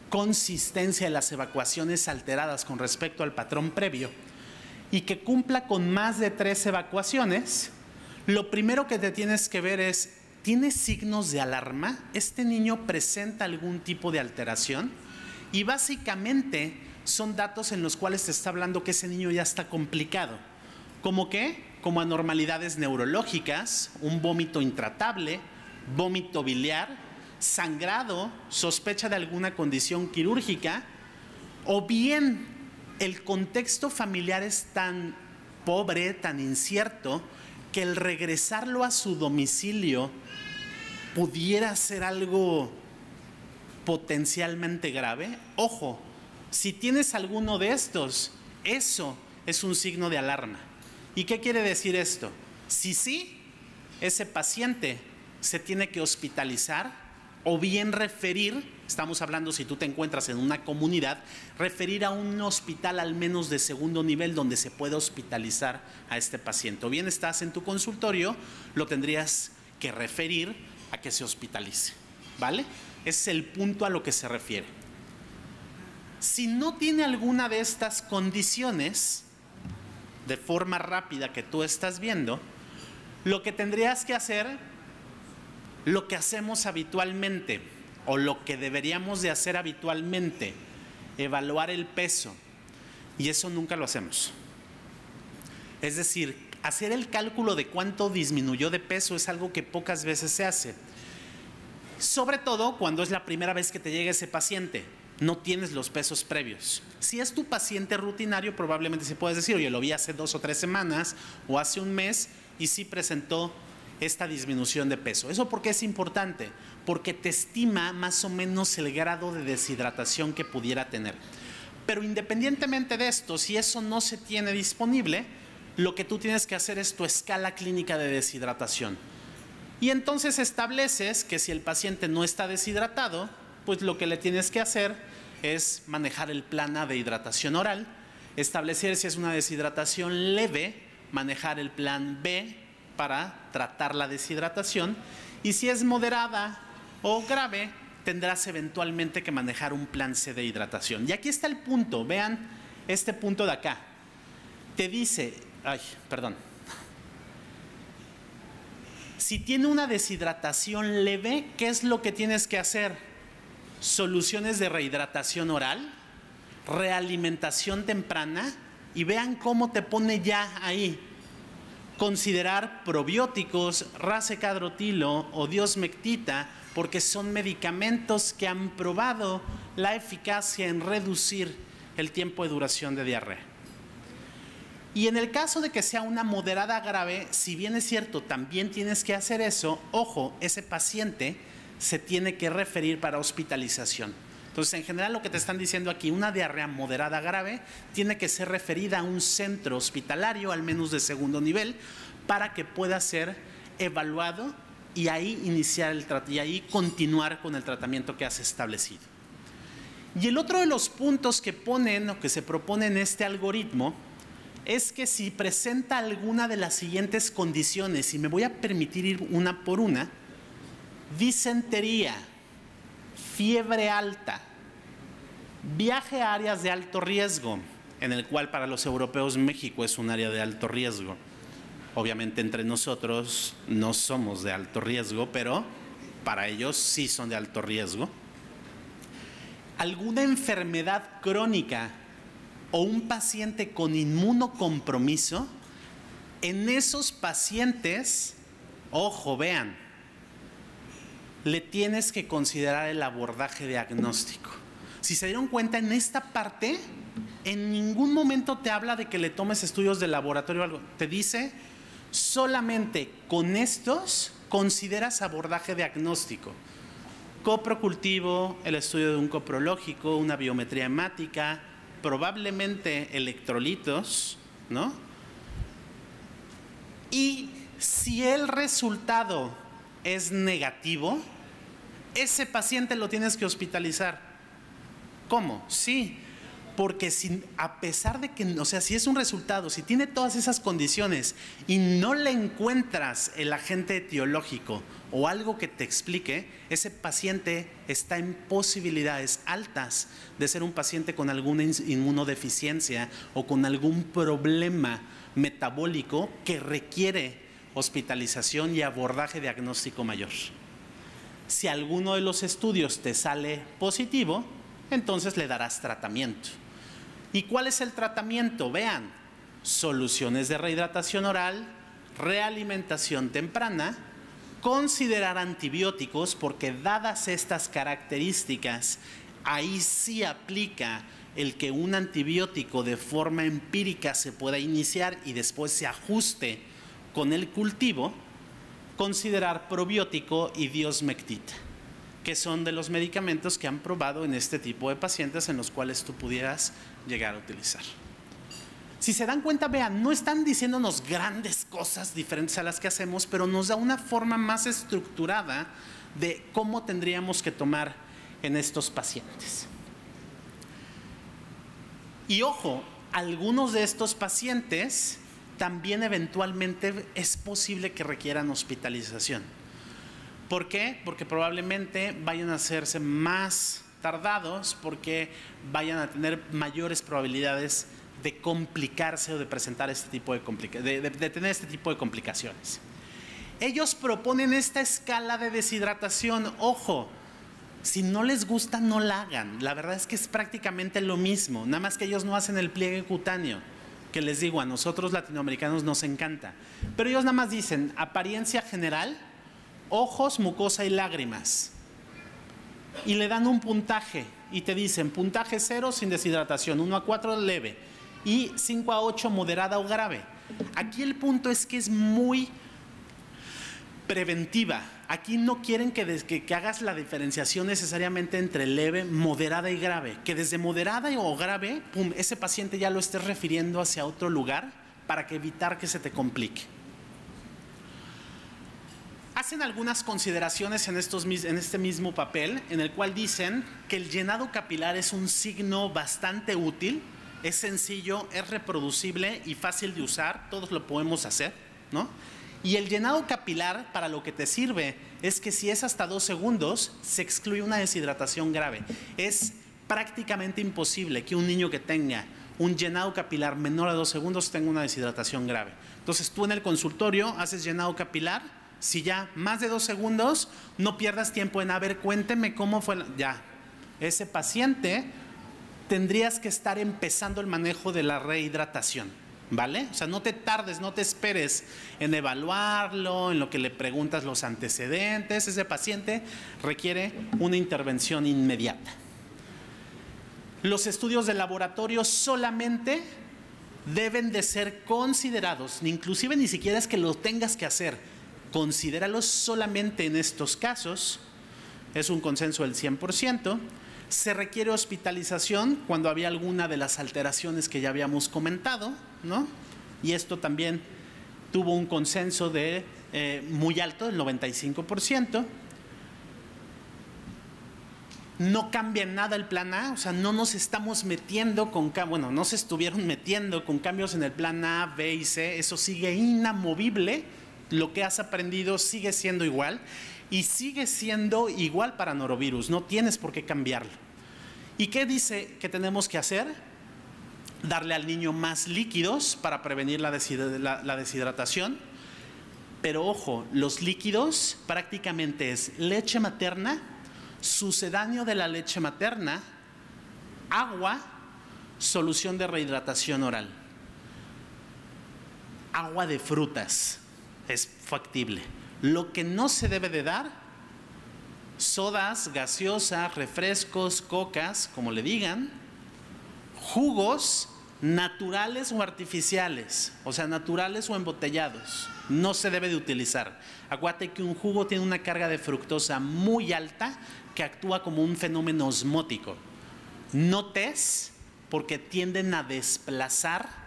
consistencia de las evacuaciones alteradas con respecto al patrón previo y que cumpla con más de 3 evacuaciones, lo primero que te tienes que ver es, ¿tiene signos de alarma? ¿Este niño presenta algún tipo de alteración? Y básicamente son datos en los cuales te está hablando que ese niño ya está complicado. ¿Cómo qué? Como anormalidades neurológicas, un vómito intratable, vómito biliar, sangrado, sospecha de alguna condición quirúrgica, o bien el contexto familiar es tan pobre, tan incierto, que el regresarlo a su domicilio pudiera ser algo potencialmente grave. Ojo, Si tienes alguno de estos, eso es un signo de alarma. ¿Y qué quiere decir esto? Si sí, ese paciente se tiene que hospitalizar o bien referir, estamos hablando si tú te encuentras en una comunidad, referir a un hospital al menos de segundo nivel donde se pueda hospitalizar a este paciente. O bien estás en tu consultorio, lo tendrías que referir a que se hospitalice, ¿vale? Ese es el punto a lo que se refiere. Si no tiene alguna de estas condiciones, de forma rápida que tú estás viendo, lo que tendrías que hacer, lo que hacemos habitualmente o lo que deberíamos de hacer habitualmente, evaluar el peso, y eso nunca lo hacemos. Es decir, hacer el cálculo de cuánto disminuyó de peso es algo que pocas veces se hace, sobre todo cuando es la primera vez que te llega ese paciente, no tienes los pesos previos. Si es tu paciente rutinario, probablemente se puedes decir, oye, lo vi hace 2 o 3 semanas o hace un mes y sí presentó esta disminución de peso. ¿Eso por qué es importante? Porque te estima más o menos el grado de deshidratación que pudiera tener. Pero independientemente de esto, si eso no se tiene disponible, lo que tú tienes que hacer es tu escala clínica de deshidratación. Y entonces estableces que si el paciente no está deshidratado, pues lo que le tienes que hacer es manejar el plan A de hidratación oral, establecer si es una deshidratación leve, manejar el plan B para tratar la deshidratación, y si es moderada o grave, tendrás eventualmente que manejar un plan C de hidratación. Y aquí está el punto, vean este punto de acá. Te dice, si tiene una deshidratación leve, ¿qué es lo que tienes que hacer? Soluciones de rehidratación oral, realimentación temprana, y vean cómo te pone ya ahí. Considerar probióticos, rasecadrotilo o diosmectita, porque son medicamentos que han probado la eficacia en reducir el tiempo de duración de diarrea. Y en el caso de que sea una moderada grave, si bien es cierto, también tienes que hacer eso, ojo, ese paciente se tiene que referir para hospitalización. Entonces, en general, lo que te están diciendo aquí, una diarrea moderada grave tiene que ser referida a un centro hospitalario, al menos de segundo nivel, para que pueda ser evaluado y ahí y ahí continuar con el tratamiento que has establecido. Y el otro de los puntos que ponen o que se propone en este algoritmo es que si presenta alguna de las siguientes condiciones, y me voy a permitir ir una por una: disentería, fiebre alta, viaje a áreas de alto riesgo, en el cual para los europeos México es un área de alto riesgo. Obviamente entre nosotros no somos de alto riesgo, pero para ellos sí son de alto riesgo. Alguna enfermedad crónica o un paciente con inmunocompromiso, en esos pacientes, ojo, vean, le tienes que considerar el abordaje diagnóstico. Si se dieron cuenta, en esta parte, en ningún momento te habla de que le tomes estudios de laboratorio o algo. Te dice, solamente con estos consideras abordaje diagnóstico. Coprocultivo, el estudio de un coprológico, una biometría hemática, probablemente electrolitos, ¿no? Y si el resultado es negativo, ese paciente lo tienes que hospitalizar. ¿Cómo? Sí, porque a pesar de que, o sea, si es un resultado, si tiene todas esas condiciones y no le encuentras el agente etiológico o algo que te explique, ese paciente está en posibilidades altas de ser un paciente con alguna inmunodeficiencia o con algún problema metabólico que requiere hospitalización y abordaje diagnóstico mayor. Si alguno de los estudios te sale positivo, entonces le darás tratamiento. ¿Y cuál es el tratamiento? Vean, soluciones de rehidratación oral, realimentación temprana, considerar antibióticos, porque dadas estas características, ahí sí aplica el que un antibiótico de forma empírica se pueda iniciar y después se ajuste con el cultivo, considerar probiótico y diosmectita. que son de los medicamentos que han probado en este tipo de pacientes en los cuales tú pudieras llegar a utilizar. Si se dan cuenta, vean, no están diciéndonos grandes cosas diferentes a las que hacemos, pero nos da una forma más estructurada de cómo tendríamos que tomar en estos pacientes. Y ojo, algunos de estos pacientes también eventualmente es posible que requieran hospitalización. ¿Por qué? Porque probablemente vayan a hacerse más tardados, porque vayan a tener mayores probabilidades de complicarse o de presentar este tipo de tener este tipo de complicaciones. Ellos proponen esta escala de deshidratación. Ojo, si no les gusta, no la hagan. La verdad es que es prácticamente lo mismo, nada más que ellos no hacen el pliegue cutáneo, que les digo, a nosotros latinoamericanos nos encanta. Pero ellos nada más dicen apariencia general, ojos, mucosa y lágrimas. Y le dan un puntaje y te dicen puntaje 0 sin deshidratación, 1 a 4 leve y 5 a 8 moderada o grave. Aquí el punto es que es muy preventiva. Aquí no quieren que hagas la diferenciación necesariamente entre leve, moderada y grave. Que desde moderada o grave, pum, ese paciente ya lo estés refiriendo hacia otro lugar para evitar que se te complique. Hacen algunas consideraciones en este mismo papel, en el cual dicen que el llenado capilar es un signo bastante útil, es sencillo, es reproducible y fácil de usar, todos lo podemos hacer, ¿no? Y el llenado capilar para lo que te sirve es que si es hasta 2 segundos, se excluye una deshidratación grave. Es prácticamente imposible que un niño que tenga un llenado capilar menor a 2 segundos tenga una deshidratación grave. Entonces tú en el consultorio haces llenado capilar, si ya más de 2 segundos, no pierdas tiempo en, a ver, cuénteme cómo fue, ya, ese paciente tendrías que estar empezando el manejo de la rehidratación, ¿vale? O sea, no te tardes, no te esperes en evaluarlo, en lo que le preguntas los antecedentes. Ese paciente requiere una intervención inmediata. Los estudios de laboratorio solamente deben de ser considerados, inclusive ni siquiera es que lo tengas que hacer. Considéralos solamente en estos casos, es un consenso del 100%, se requiere hospitalización cuando había alguna de las alteraciones que ya habíamos comentado, ¿no? Y esto también tuvo un consenso de muy alto, del 95%. No cambia en nada el plan A, o sea, no nos estamos metiendo con, bueno, no se estuvieron metiendo con cambios en el plan A, B y C, eso sigue inamovible. Lo que has aprendido sigue siendo igual y sigue siendo igual para norovirus, no tienes por qué cambiarlo. ¿Y qué dice que tenemos que hacer? Darle al niño más líquidos para prevenir la deshidratación, pero ojo, los líquidos prácticamente es leche materna, sucedáneo de la leche materna, agua, solución de rehidratación oral, agua de frutas. Es factible. Lo que no se debe de dar, sodas, gaseosas, refrescos, cocas, como le digan, jugos naturales o artificiales, o sea, naturales o embotellados, no se debe de utilizar. Acuérdate que un jugo tiene una carga de fructosa muy alta que actúa como un fenómeno osmótico. No tés, porque tienden a desplazar,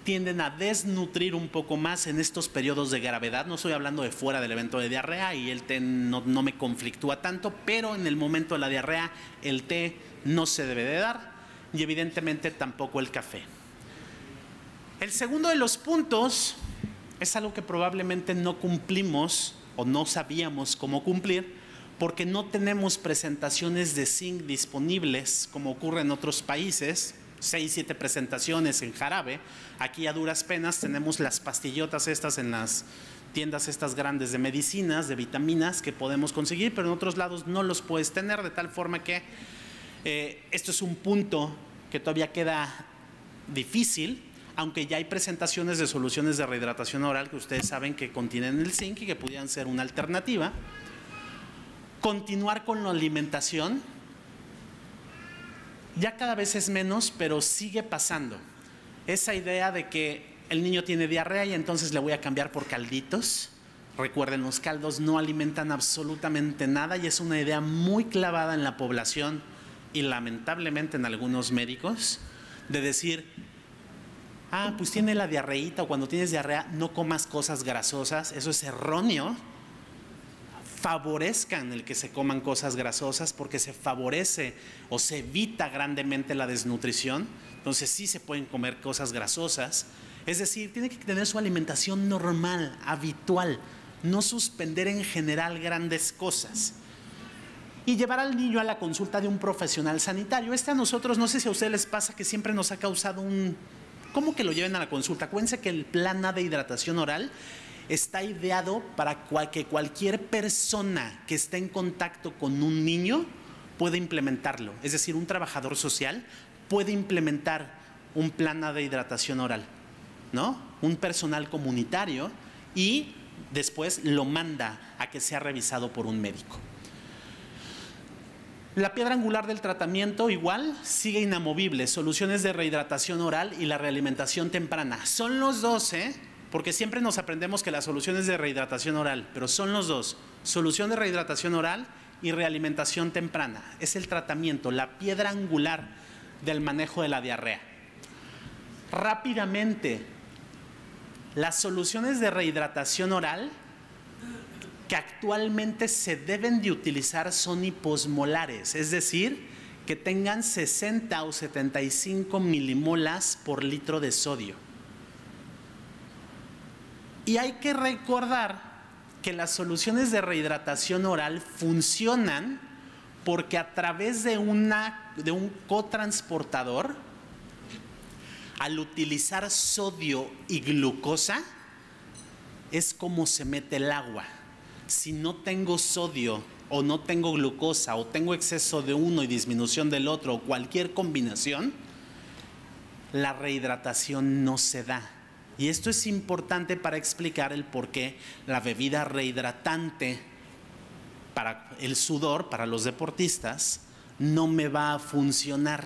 tienden a desnutrir un poco más en estos periodos de gravedad. No estoy hablando de fuera del evento de diarrea y el té no me conflictúa tanto, pero en el momento de la diarrea el té no se debe de dar y evidentemente tampoco el café. El segundo de los puntos es algo que probablemente no cumplimos o no sabíamos cómo cumplir porque no tenemos presentaciones de zinc disponibles como ocurre en otros países. 6, 7 presentaciones en jarabe. Aquí a duras penas tenemos las pastillotas estas en las tiendas estas grandes de medicinas, de vitaminas que podemos conseguir, pero en otros lados no los puedes tener, de tal forma que esto es un punto que todavía queda difícil, aunque ya hay presentaciones de soluciones de rehidratación oral que ustedes saben que contienen el zinc y que pudieran ser una alternativa. Continuar con la alimentación. Ya cada vez es menos, pero sigue pasando. Esa idea de que el niño tiene diarrea y entonces le voy a cambiar por calditos. Recuerden, los caldos no alimentan absolutamente nada y es una idea muy clavada en la población y lamentablemente en algunos médicos de decir, pues tiene la diarreíta, o cuando tienes diarrea no comas cosas grasosas. Eso es erróneo. Favorezcan el que se coman cosas grasosas porque se favorece o se evita grandemente la desnutrición. Entonces sí se pueden comer cosas grasosas. Es decir, tiene que tener su alimentación normal, habitual, no suspender en general grandes cosas. Y llevar al niño a la consulta de un profesional sanitario. A nosotros, no sé si a ustedes les pasa que siempre nos ha causado ¿cómo que lo lleven a la consulta? Acuérdense que el plan A de hidratación oral está ideado para que cualquier persona que esté en contacto con un niño pueda implementarlo. Es decir, un trabajador social puede implementar un plan A de hidratación oral, ¿no? Un personal comunitario, y después lo manda a que sea revisado por un médico. La piedra angular del tratamiento igual sigue inamovible: soluciones de rehidratación oral y la realimentación temprana. Son los dos, porque siempre nos aprendemos que las soluciones de rehidratación oral, pero son los dos: solución de rehidratación oral y realimentación temprana. Es el tratamiento, la piedra angular del manejo de la diarrea. Rápidamente, las soluciones de rehidratación oral que actualmente se deben de utilizar son hiposmolares, es decir, que tengan 60 o 75 milimolas por litro de sodio. Y hay que recordar que las soluciones de rehidratación oral funcionan porque a través de un cotransportador, al utilizar sodio y glucosa, es como se mete el agua. Si no tengo sodio o no tengo glucosa o tengo exceso de uno y disminución del otro o cualquier combinación, la rehidratación no se da. Y esto es importante para explicar el por qué la bebida rehidratante para el sudor, para los deportistas, no me va a funcionar.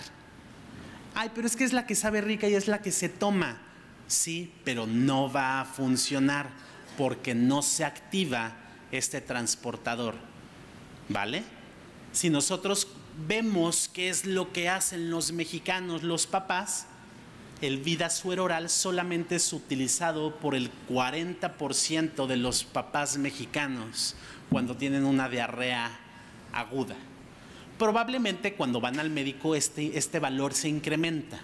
Pero es que es la que sabe rica y es la que se toma. Sí, pero no va a funcionar porque no se activa este transportador, ¿vale? Si nosotros vemos qué es lo que hacen los mexicanos, los papás, el Vida Suero Oral solamente es utilizado por el 40% de los papás mexicanos cuando tienen una diarrea aguda. Probablemente cuando van al médico este valor se incrementa.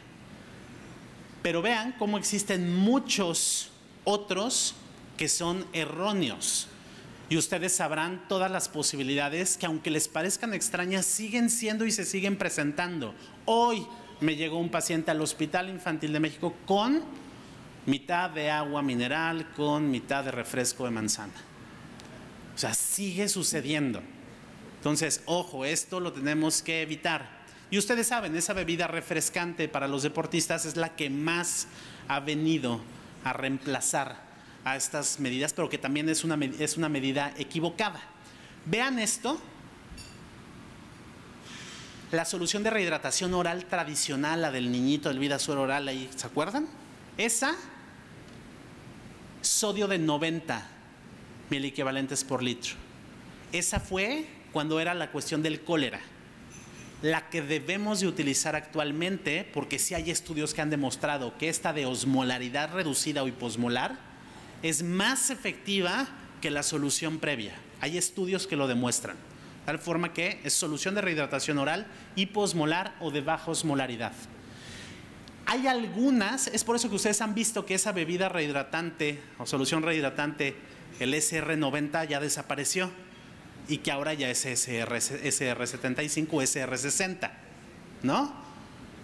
Pero vean cómo existen muchos otros que son erróneos. Y ustedes sabrán todas las posibilidades que, aunque les parezcan extrañas, siguen siendo y se siguen presentando. Hoy me llegó un paciente al Hospital Infantil de México con mitad de agua mineral, con mitad de refresco de manzana. O sea, sigue sucediendo. Entonces, ojo, esto lo tenemos que evitar. Y ustedes saben, esa bebida refrescante para los deportistas es la que más ha venido a reemplazar a estas medidas, pero que también es una medida equivocada. Vean esto. La solución de rehidratación oral tradicional, la del niñito, del Vida Suero Oral, ahí, ¿se acuerdan? Esa, sodio de 90 miliequivalentes por litro. Esa fue cuando era la cuestión del cólera. La que debemos de utilizar actualmente, porque sí hay estudios que han demostrado que esta de osmolaridad reducida o hiposmolar es más efectiva que la solución previa. Hay estudios que lo demuestran. De tal forma que es solución de rehidratación oral hiposmolar o de baja osmolaridad. Hay algunas, es por eso que ustedes han visto que esa bebida rehidratante o solución rehidratante, el SR90, ya desapareció y que ahora ya es SR75 o SR60, ¿no?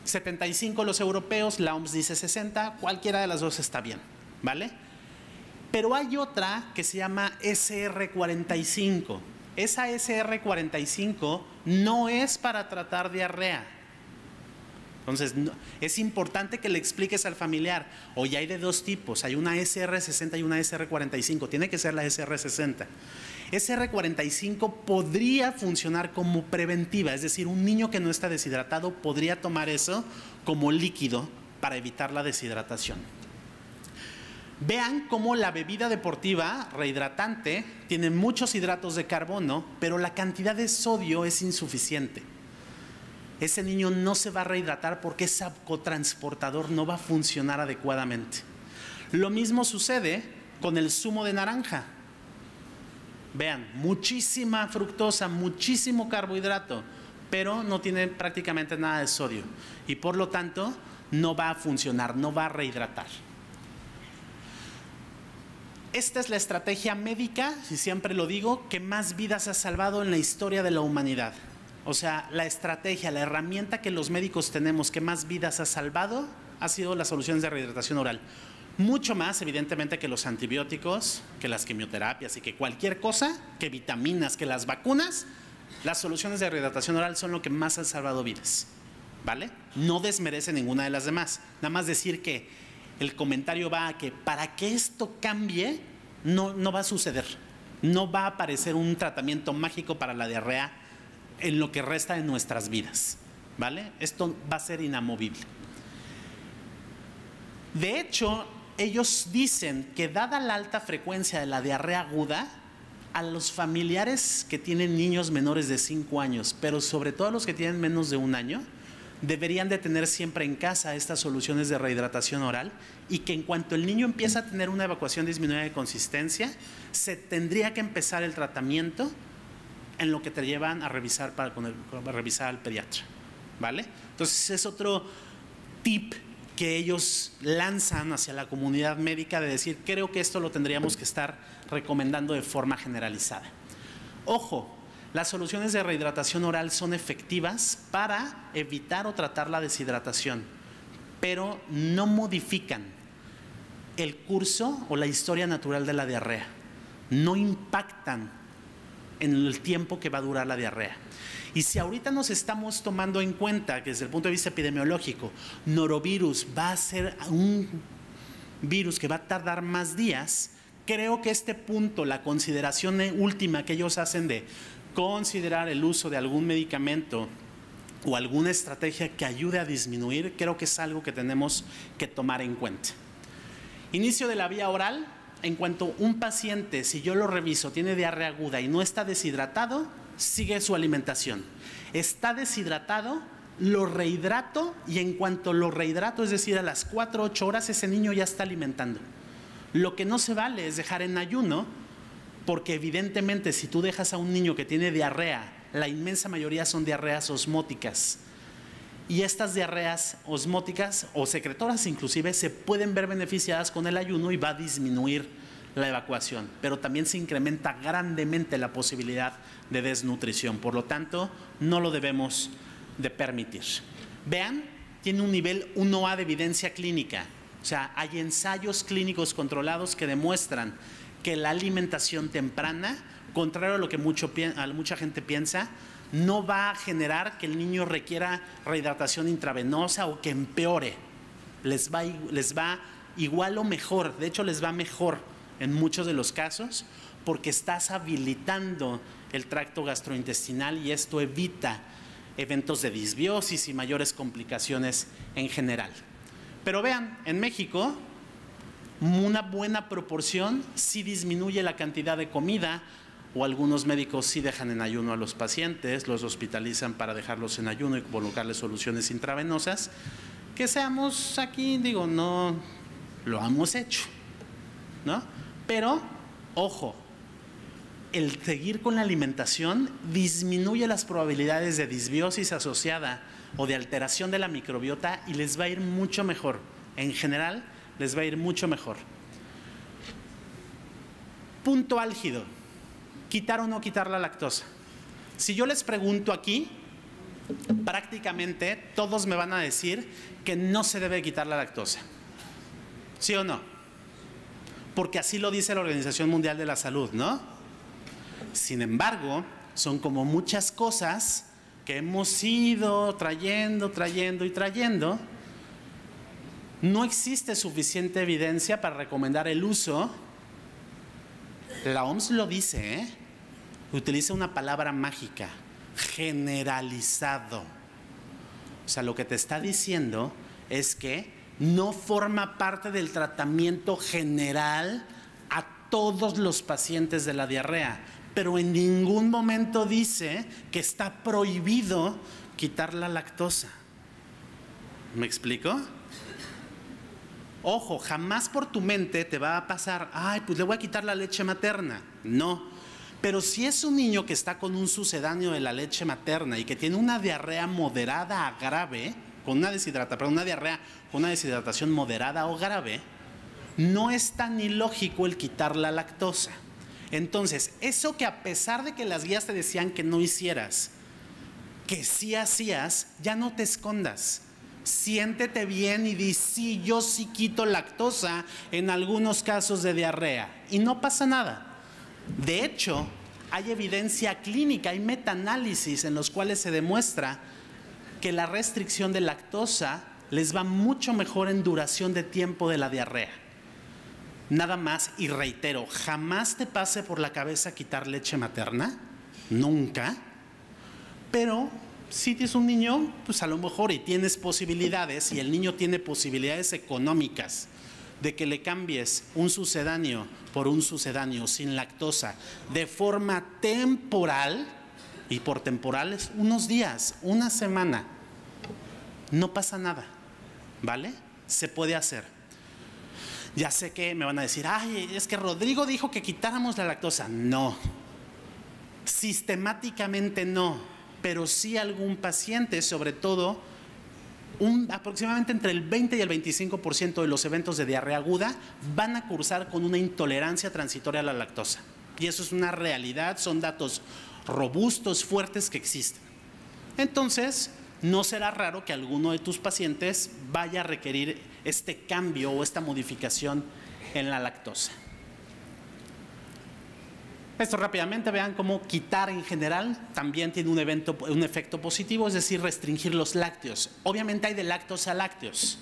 75 los europeos, la OMS dice 60, cualquiera de las dos está bien, ¿vale? Pero hay otra que se llama SR45. Esa SR45 no es para tratar diarrea. Entonces, es importante que le expliques al familiar, oye, hay de dos tipos, hay una SR60 y una SR45, tiene que ser la SR60. SR45 podría funcionar como preventiva, es decir, un niño que no está deshidratado podría tomar eso como líquido para evitar la deshidratación. Vean cómo la bebida deportiva rehidratante tiene muchos hidratos de carbono, pero la cantidad de sodio es insuficiente. Ese niño no se va a rehidratar porque ese cotransportador no va a funcionar adecuadamente. Lo mismo sucede con el zumo de naranja. Vean, muchísima fructosa, muchísimo carbohidrato, pero no tiene prácticamente nada de sodio. Y por lo tanto, no va a funcionar, no va a rehidratar. Esta es la estrategia médica, y siempre lo digo, que más vidas ha salvado en la historia de la humanidad. O sea, la estrategia, la herramienta que los médicos tenemos que más vidas ha salvado ha sido las soluciones de rehidratación oral. Mucho más, evidentemente, que los antibióticos, que las quimioterapias y que cualquier cosa, que vitaminas, que las vacunas, las soluciones de rehidratación oral son lo que más han salvado vidas, ¿vale? No desmerece ninguna de las demás. Nada más decir que el comentario va a que para que esto cambie, no va a suceder. No va a aparecer un tratamiento mágico para la diarrea en lo que resta de nuestras vidas, ¿vale? Esto va a ser inamovible. De hecho, ellos dicen que dada la alta frecuencia de la diarrea aguda, a los familiares que tienen niños menores de 5 años, pero sobre todo a los que tienen menos de 1 año, deberían de tener siempre en casa estas soluciones de rehidratación oral, y que en cuanto el niño empieza a tener una evacuación disminuida de consistencia, se tendría que empezar el tratamiento en lo que te llevan a revisar, revisar al pediatra, ¿vale? Entonces es otro tip que ellos lanzan hacia la comunidad médica de decir, creo que esto lo tendríamos que estar recomendando de forma generalizada. Ojo, las soluciones de rehidratación oral son efectivas para evitar o tratar la deshidratación, pero no modifican el curso o la historia natural de la diarrea. No impactan en el tiempo que va a durar la diarrea. Y si ahorita nos estamos tomando en cuenta que desde el punto de vista epidemiológico, norovirus va a ser un virus que va a tardar más días, creo que este punto, la consideración última que ellos hacen de considerar el uso de algún medicamento o alguna estrategia que ayude a disminuir, creo que es algo que tenemos que tomar en cuenta. Inicio de la vía oral. En cuanto un paciente, si yo lo reviso, tiene diarrea aguda y no está deshidratado, sigue su alimentación. Está deshidratado, lo rehidrato, y en cuanto lo rehidrato, es decir, a las 4 o 8 horas, ese niño ya está alimentando. Lo que no se vale es dejar en ayuno, porque evidentemente si tú dejas a un niño que tiene diarrea, la inmensa mayoría son diarreas osmóticas. Y estas diarreas osmóticas o secretoras inclusive se pueden ver beneficiadas con el ayuno y va a disminuir la evacuación, pero también se incrementa grandemente la posibilidad de desnutrición. Por lo tanto, no lo debemos de permitir. Vean, tiene un nivel 1A de evidencia clínica. O sea, hay ensayos clínicos controlados que demuestran que la alimentación temprana, contrario a lo que mucha gente piensa, no va a generar que el niño requiera rehidratación intravenosa o que empeore. Les va igual o mejor, de hecho les va mejor en muchos de los casos, porque estás habilitando el tracto gastrointestinal y esto evita eventos de disbiosis y mayores complicaciones en general. Pero vean, en México, una buena proporción sí disminuye la cantidad de comida, o algunos médicos sí dejan en ayuno a los pacientes, los hospitalizan para dejarlos en ayuno y colocarles soluciones intravenosas, que seamos aquí, digo, no lo hemos hecho, ¿no? Pero, ojo, el seguir con la alimentación disminuye las probabilidades de disbiosis asociada o de alteración de la microbiota y les va a ir mucho mejor. En general, les va a ir mucho mejor. Punto álgido. ¿Quitar o no quitar la lactosa? Si yo les pregunto aquí, prácticamente todos me van a decir que no se debe quitar la lactosa. ¿Sí o no? Porque así lo dice la Organización Mundial de la Salud, ¿no? Sin embargo, son como muchas cosas que hemos ido trayendo. No existe suficiente evidencia para recomendar el uso. La OMS lo dice, ¿eh? Utiliza una palabra mágica, generalizado. O sea, lo que te está diciendo es que no forma parte del tratamiento general a todos los pacientes de la diarrea, pero en ningún momento dice que está prohibido quitar la lactosa. ¿Me explico? Ojo, jamás por tu mente te va a pasar, ay, pues le voy a quitar la leche materna. No. Pero si es un niño que está con un sucedáneo de la leche materna y que tiene una diarrea moderada a grave, una diarrea con una deshidratación moderada o grave, no es tan ilógico el quitar la lactosa. Entonces, eso que a pesar de que las guías te decían que no hicieras, que sí hacías, ya no te escondas. Siéntete bien y di, sí, yo sí quito lactosa en algunos casos de diarrea. Y no pasa nada. De hecho, hay evidencia clínica, hay metaanálisis en los cuales se demuestra que la restricción de lactosa les va mucho mejor en duración de tiempo de la diarrea. Nada más, y reitero, jamás te pase por la cabeza quitar leche materna, nunca, pero si tienes un niño, pues a lo mejor y tienes posibilidades, y el niño tiene posibilidades económicas de que le cambies un sucedáneo por un sucedáneo sin lactosa de forma temporal, y por temporal es unos días, una semana, no pasa nada, ¿vale? Se puede hacer. Ya sé que me van a decir, ay, es que Rodrigo dijo que quitáramos la lactosa. No, sistemáticamente no, pero sí algún paciente, sobre todo aproximadamente entre el 20 y el 25% de los eventos de diarrea aguda van a cursar con una intolerancia transitoria a la lactosa. Y eso es una realidad, son datos robustos, fuertes que existen. Entonces, no será raro que alguno de tus pacientes vaya a requerir este cambio o esta modificación en la lactosa. Esto rápidamente, vean cómo quitar en general también tiene un efecto positivo, es decir, restringir los lácteos. Obviamente hay de lácteos a lácteos.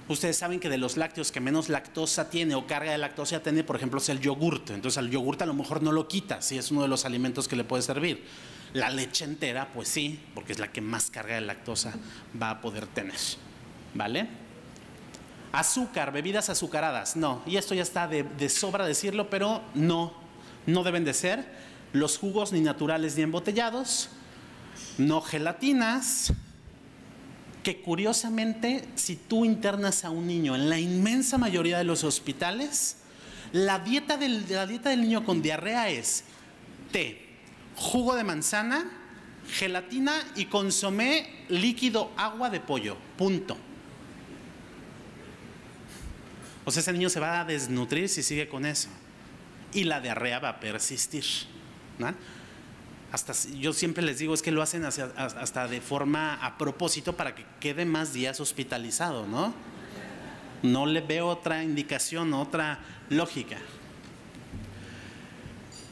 Ustedes saben que de los lácteos que menos lactosa tiene o carga de lactosa tiene, por ejemplo, es el yogurt. Entonces al yogurt a lo mejor no lo quitas, si es uno de los alimentos que le puede servir. La leche entera, pues sí, porque es la que más carga de lactosa va a poder tener, ¿vale? Azúcar, bebidas azucaradas, no. Y esto ya está de sobra decirlo, pero no deben de ser. Los jugos ni naturales ni embotellados, no gelatinas, que curiosamente, si tú internas a un niño en la inmensa mayoría de los hospitales, la dieta del niño con diarrea es té, jugo de manzana, gelatina y consomé líquido, agua de pollo, punto. O sea, ese niño se va a desnutrir si sigue con eso. Y la diarrea va a persistir, ¿no? Yo siempre les digo, es que lo hacen hasta de forma a propósito para que quede más días hospitalizado, ¿no? No le veo otra indicación, otra lógica.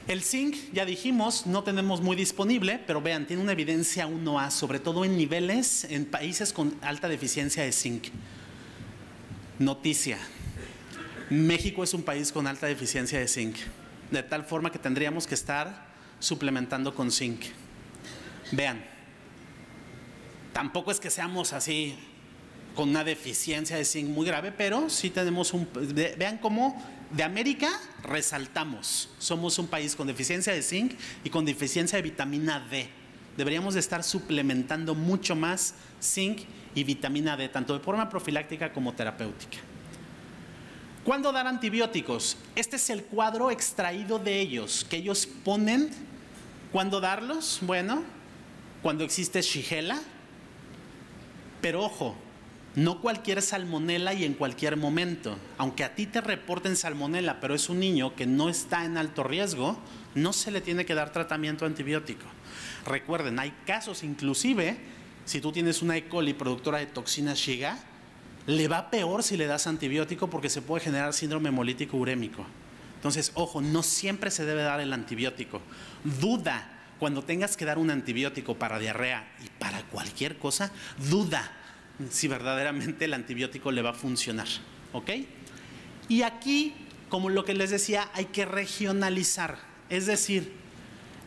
El zinc, ya dijimos, no tenemos muy disponible, pero vean, tiene una evidencia 1A, sobre todo en niveles, en países con alta deficiencia de zinc. Noticia: México es un país con alta deficiencia de zinc, de tal forma que tendríamos que estar suplementando con zinc. Vean, tampoco es que seamos así con una deficiencia de zinc muy grave, pero sí tenemos vean cómo de América resaltamos. Somos un país con deficiencia de zinc y con deficiencia de vitamina D. Deberíamos de estar suplementando mucho más zinc y vitamina D, tanto de forma profiláctica como terapéutica. ¿Cuándo dar antibióticos? Este es el cuadro extraído de ellos, que ellos ponen. ¿Cuándo darlos? Bueno, cuando existe Shigella. Pero ojo, no cualquier salmonela y en cualquier momento. Aunque a ti te reporten salmonela, pero es un niño que no está en alto riesgo, no se le tiene que dar tratamiento antibiótico. Recuerden, hay casos inclusive, si tú tienes una E. coli productora de toxina Shiga, le va peor si le das antibiótico porque se puede generar síndrome hemolítico urémico. Entonces, ojo, no siempre se debe dar el antibiótico. Duda cuando tengas que dar un antibiótico para diarrea y para cualquier cosa, duda si verdaderamente el antibiótico le va a funcionar, ¿ok? Y aquí, como lo que les decía, hay que regionalizar. Es decir,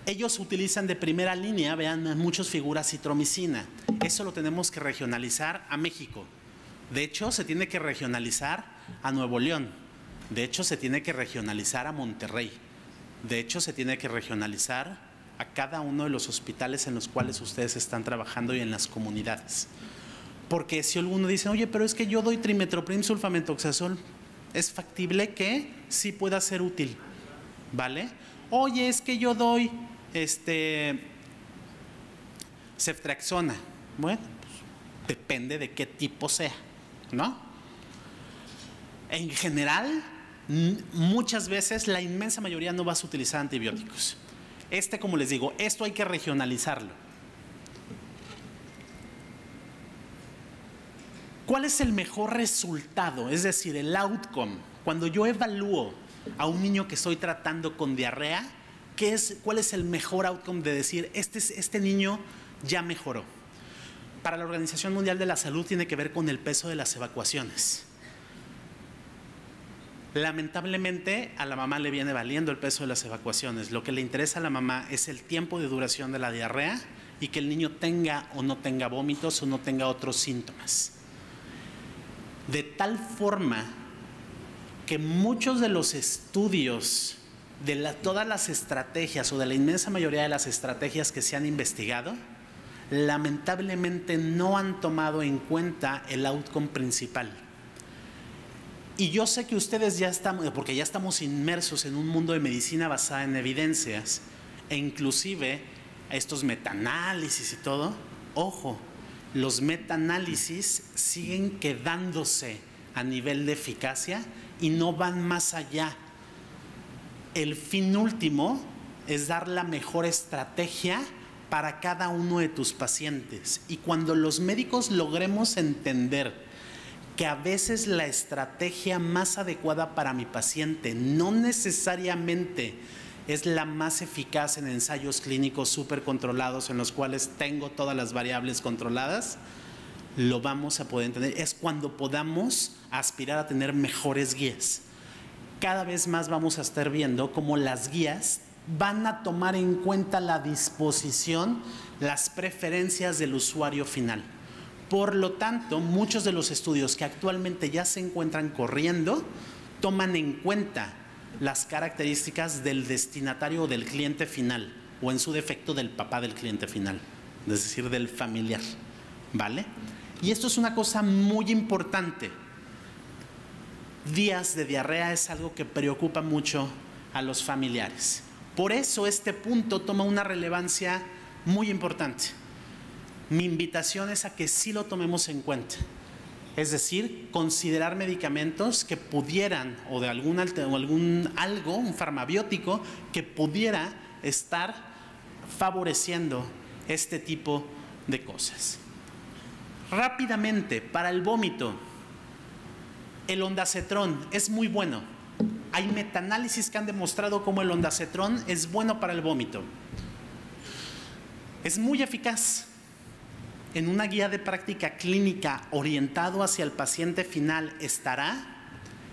ellos utilizan de primera línea, vean, muchas figuras citromicina. Eso lo tenemos que regionalizar a México. De hecho, se tiene que regionalizar a Nuevo León. De hecho, se tiene que regionalizar a Monterrey. De hecho, se tiene que regionalizar a cada uno de los hospitales en los cuales ustedes están trabajando y en las comunidades. Porque si alguno dice, oye, pero es que yo doy trimmetoprim sulfamethoxazol, es factible que sí pueda ser útil, ¿vale? Oye, es que yo doy ceftriaxona. Bueno, pues, depende de qué tipo sea, ¿no? En general, muchas veces, la inmensa mayoría no vas a utilizar antibióticos. Como les digo, esto hay que regionalizarlo. ¿Cuál es el mejor resultado? Es decir, el outcome. Cuando yo evalúo a un niño que estoy tratando con diarrea, ¿cuál es el mejor outcome de decir, este niño ya mejoró? Para la Organización Mundial de la Salud tiene que ver con el peso de las evacuaciones. Lamentablemente a la mamá le viene valiendo el peso de las evacuaciones. Lo que le interesa a la mamá es el tiempo de duración de la diarrea y que el niño tenga o no tenga vómitos o no tenga otros síntomas. De tal forma que muchos de los estudios de todas las estrategias o de la inmensa mayoría de las estrategias que se han investigado, lamentablemente no han tomado en cuenta el outcome principal. Y yo sé que ustedes ya están, porque ya estamos inmersos en un mundo de medicina basada en evidencias, e inclusive estos metaanálisis y todo, ojo, los metaanálisis siguen quedándose a nivel de eficacia y no van más allá. El fin último es dar la mejor estrategia para cada uno de tus pacientes. Y cuando los médicos logremos entender que a veces la estrategia más adecuada para mi paciente no necesariamente es la más eficaz en ensayos clínicos súper controlados en los cuales tengo todas las variables controladas, lo vamos a poder entender. Es cuando podamos aspirar a tener mejores guías. Cada vez más vamos a estar viendo cómo las guías van a tomar en cuenta la disposición, las preferencias del usuario final. Por lo tanto, muchos de los estudios que actualmente ya se encuentran corriendo toman en cuenta las características del destinatario o del cliente final, o en su defecto del papá del cliente final, es decir, del familiar, ¿vale? Y esto es una cosa muy importante. Días de diarrea es algo que preocupa mucho a los familiares. Por eso este punto toma una relevancia muy importante. Mi invitación es a que sí lo tomemos en cuenta. Es decir, considerar medicamentos que pudieran, o de un farmabiótico que pudiera estar favoreciendo este tipo de cosas. Rápidamente, para el vómito, el ondansetrón es muy bueno. Hay metaanálisis que han demostrado cómo el ondansetrón es bueno para el vómito. Es muy eficaz. En una guía de práctica clínica orientado hacia el paciente final estará.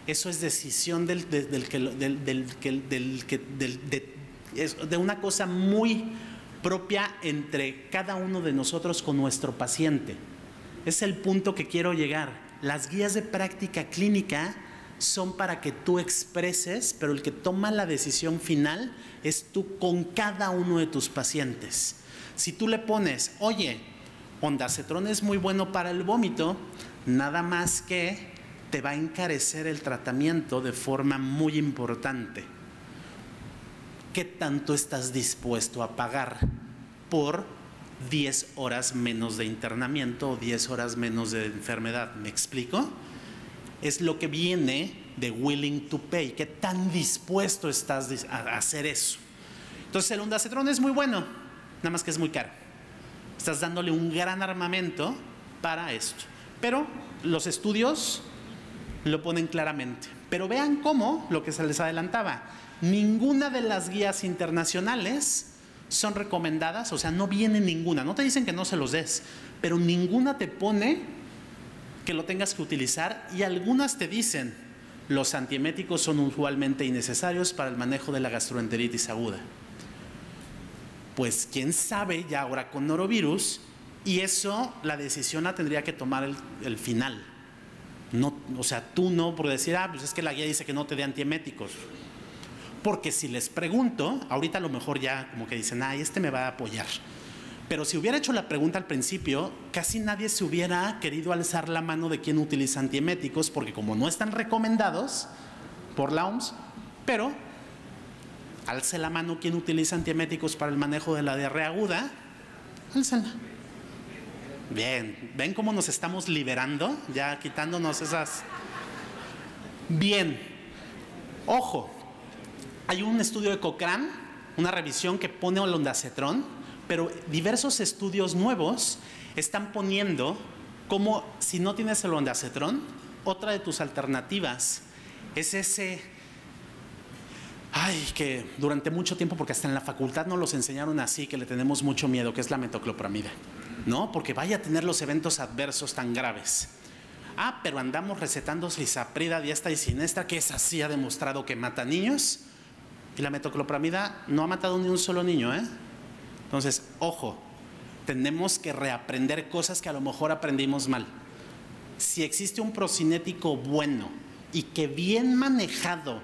Eso es decisión de una cosa muy propia entre cada uno de nosotros con nuestro paciente. Es el punto que quiero llegar. Las guías de práctica clínica son para que tú expreses, pero el que toma la decisión final es tú con cada uno de tus pacientes. Si tú le pones, oye, ondansetrón es muy bueno para el vómito, nada más que te va a encarecer el tratamiento de forma muy importante. ¿Qué tanto estás dispuesto a pagar por 10 horas menos de internamiento o 10 horas menos de enfermedad? ¿Me explico? Es lo que viene de willing to pay. ¿Qué tan dispuesto estás a hacer eso? Entonces el ondansetrón es muy bueno, nada más que es muy caro. Estás dándole un gran armamento para esto. Pero los estudios lo ponen claramente. Pero vean cómo, lo que se les adelantaba, ninguna de las guías internacionales son recomendadas, o sea, no viene ninguna. No te dicen que no se los des, pero ninguna te pone que lo tengas que utilizar, y algunas te dicen los antieméticos son usualmente innecesarios para el manejo de la gastroenteritis aguda. Pues quién sabe ya ahora con norovirus, y eso la decisión la tendría que tomar el final, No, o sea, tú no, por decir, pues es que la guía dice que no te dé antieméticos. Porque si les pregunto, ahorita a lo mejor ya como que dicen, este me va a apoyar. Pero si hubiera hecho la pregunta al principio, casi nadie se hubiera querido alzar la mano de quién utiliza antieméticos, porque como no están recomendados por la OMS, pero alce la mano quien utiliza antieméticos para el manejo de la diarrea aguda, álzala. Bien, ¿ven cómo nos estamos liberando? Ya quitándonos esas... Bien, ojo, hay un estudio de Cochrane, una revisión que pone el ondansetron, pero diversos estudios nuevos están poniendo como si no tienes el ondansetron, otra de tus alternativas es ese... que durante mucho tiempo, porque hasta en la facultad nos los enseñaron así, que le tenemos mucho miedo, que es la metoclopramida. No, porque vaya a tener los eventos adversos tan graves. Pero andamos recetando lisaprida, diestra y siniestra, que esa sí ha demostrado que mata niños. Y la metoclopramida no ha matado ni un solo niño, Entonces, ojo, tenemos que reaprender cosas que a lo mejor aprendimos mal. Si existe un procinético bueno y que bien manejado